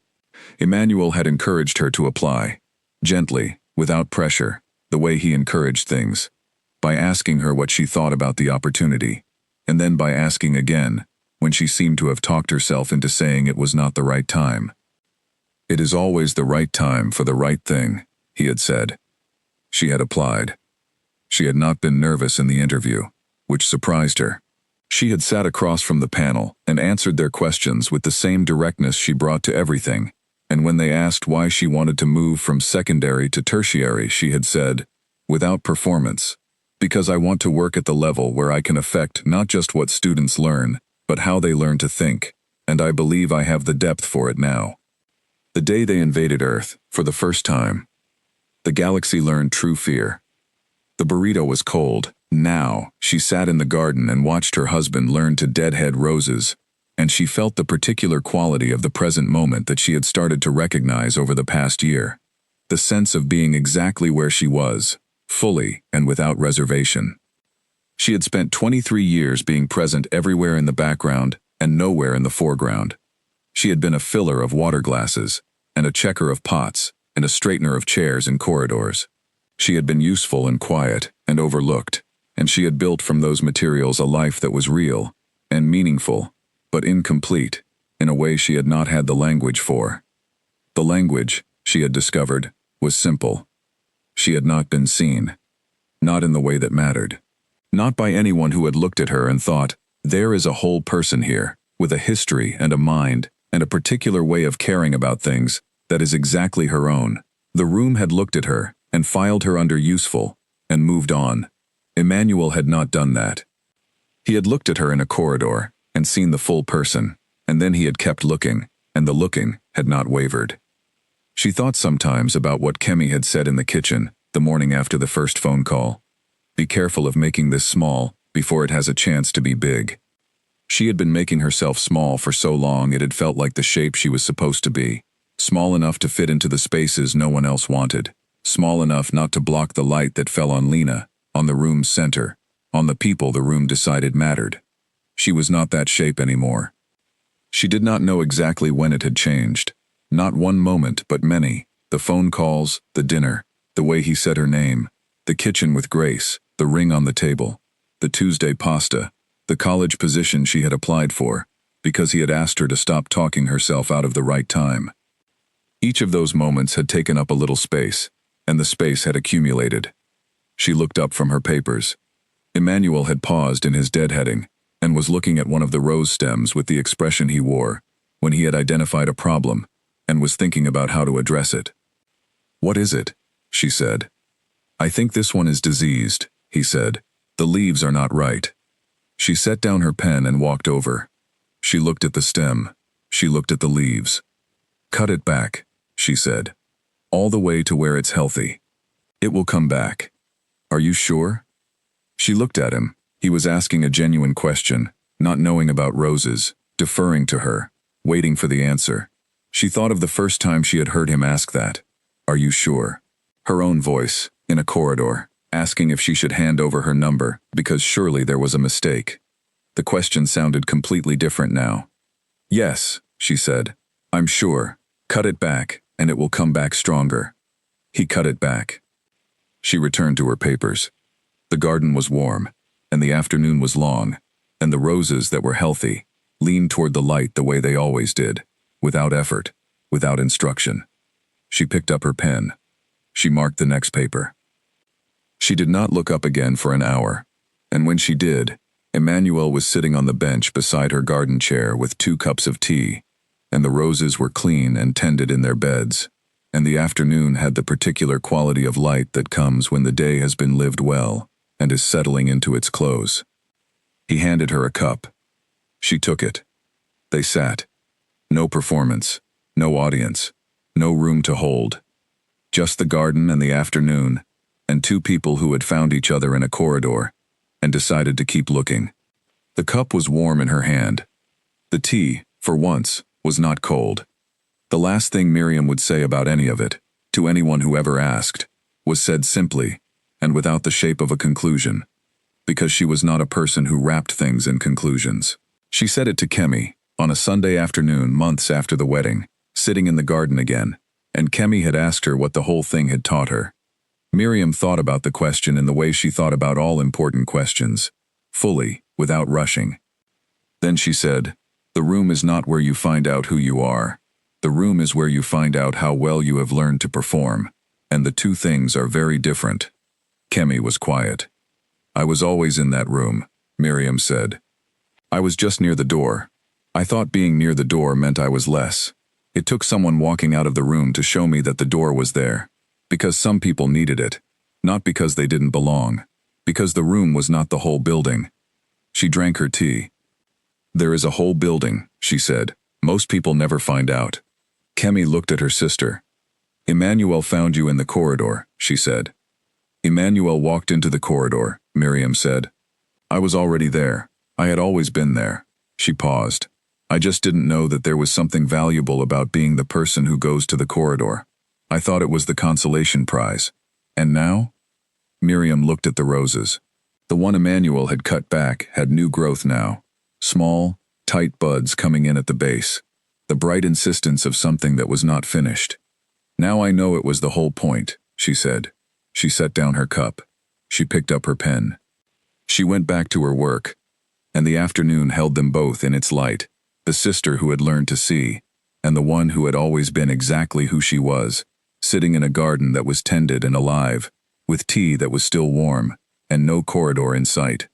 Emmanuel had encouraged her to apply, gently, without pressure, the way he encouraged things, by asking her what she thought about the opportunity, and then by asking again, when she seemed to have talked herself into saying it was not the right time. "It is always the right time for the right thing," he had said. She had applied. She had not been nervous in the interview, which surprised her. She had sat across from the panel and answered their questions with the same directness she brought to everything, and when they asked why she wanted to move from secondary to tertiary, she had said, "Without performance, because I want to work at the level where I can affect not just what students learn, but how they learn to think, and I believe I have the depth for it now." The day they invaded Earth, for the first time, the galaxy learned true fear. The burrito was cold. Now, she sat in the garden and watched her husband learn to deadhead roses, and she felt the particular quality of the present moment that she had started to recognize over the past year. The sense of being exactly where she was, fully and without reservation. She had spent 23 years being present everywhere in the background and nowhere in the foreground. She had been a filler of water glasses, and a checker of pots, and a straightener of chairs in corridors. She had been useful and quiet and overlooked, and she had built from those materials a life that was real and meaningful, but incomplete, in a way she had not had the language for. The language, she had discovered, was simple. She had not been seen. Not in the way that mattered. Not by anyone who had looked at her and thought, "There is a whole person here, with a history and a mind, and a particular way of caring about things that is exactly her own." The room had looked at her and filed her under useful, and moved on. Emmanuel had not done that. He had looked at her in a corridor and seen the full person, and then he had kept looking, and the looking had not wavered. She thought sometimes about what Kemi had said in the kitchen the morning after the first phone call. "Be careful of making this small before it has a chance to be big." She had been making herself small for so long it had felt like the shape she was supposed to be, small enough to fit into the spaces no one else wanted, small enough not to block the light that fell on Lena, on the room's center, on the people the room decided mattered. She was not that shape anymore. She did not know exactly when it had changed. Not one moment, but many. The phone calls, the dinner, the way he said her name, the kitchen with Grace, the ring on the table, the Tuesday pasta, the college position she had applied for, because he had asked her to stop talking herself out of the right time. Each of those moments had taken up a little space, and the space had accumulated. She looked up from her papers. Emmanuel had paused in his deadheading, and was looking at one of the rose stems with the expression he wore, when he had identified a problem, and was thinking about how to address it. "What is it?" she said. "I think this one is diseased," he said. "The leaves are not right." She set down her pen and walked over. She looked at the stem. She looked at the leaves. "Cut it back," she said. "All the way to where it's healthy. It will come back. Are you sure?" She looked at him. He was asking a genuine question, not knowing about roses, deferring to her, waiting for the answer. She thought of the first time she had heard him ask that. "Are you sure?" Her own voice, in a corridor, asking if she should hand over her number, because surely there was a mistake. The question sounded completely different now. "Yes," she said. "I'm sure. Cut it back, and it will come back stronger." He cut it back. She returned to her papers. The garden was warm, and the afternoon was long, and the roses that were healthy leaned toward the light the way they always did, without effort, without instruction. She picked up her pen. She marked the next paper. She did not look up again for an hour, and when she did, Emmanuel was sitting on the bench beside her garden chair with 2 cups of tea, and the roses were clean and tended in their beds, and the afternoon had the particular quality of light that comes when the day has been lived well and is settling into its close. He handed her a cup. She took it. They sat. No performance, no audience, no room to hold. Just the garden and the afternoon, and 2 people who had found each other in a corridor and decided to keep looking. The cup was warm in her hand. The tea, for once, was not cold. The last thing Miriam would say about any of it, to anyone who ever asked, was said simply, and without the shape of a conclusion, because she was not a person who wrapped things in conclusions. She said it to Kemi, on a Sunday afternoon months after the wedding, sitting in the garden again, and Kemi had asked her what the whole thing had taught her. Miriam thought about the question in the way she thought about all important questions, fully, without rushing. Then she said, "The room is not where you find out who you are. The room is where you find out how well you have learned to perform, and the 2 things are very different." Kemi was quiet. "I was always in that room," Miriam said. "I was just near the door. I thought being near the door meant I was less. It took someone walking out of the room to show me that the door was there. Because some people needed it, not because they didn't belong, because the room was not the whole building." She drank her tea. "There is a whole building," she said. "Most people never find out." Kemi looked at her sister. "Emmanuel found you in the corridor," she said. "Emmanuel walked into the corridor," Miriam said. "I was already there. I had always been there." She paused. "I just didn't know that there was something valuable about being the person who goes to the corridor. I thought it was the consolation prize. And now?" Miriam looked at the roses. The one Emmanuel had cut back had new growth now. Small, tight buds coming in at the base. The bright insistence of something that was not finished. "Now I know it was the whole point," she said. She set down her cup. She picked up her pen. She went back to her work, and the afternoon held them both in its light, the sister who had learned to see, and the one who had always been exactly who she was, sitting in a garden that was tended and alive, with tea that was still warm, and no corridor in sight.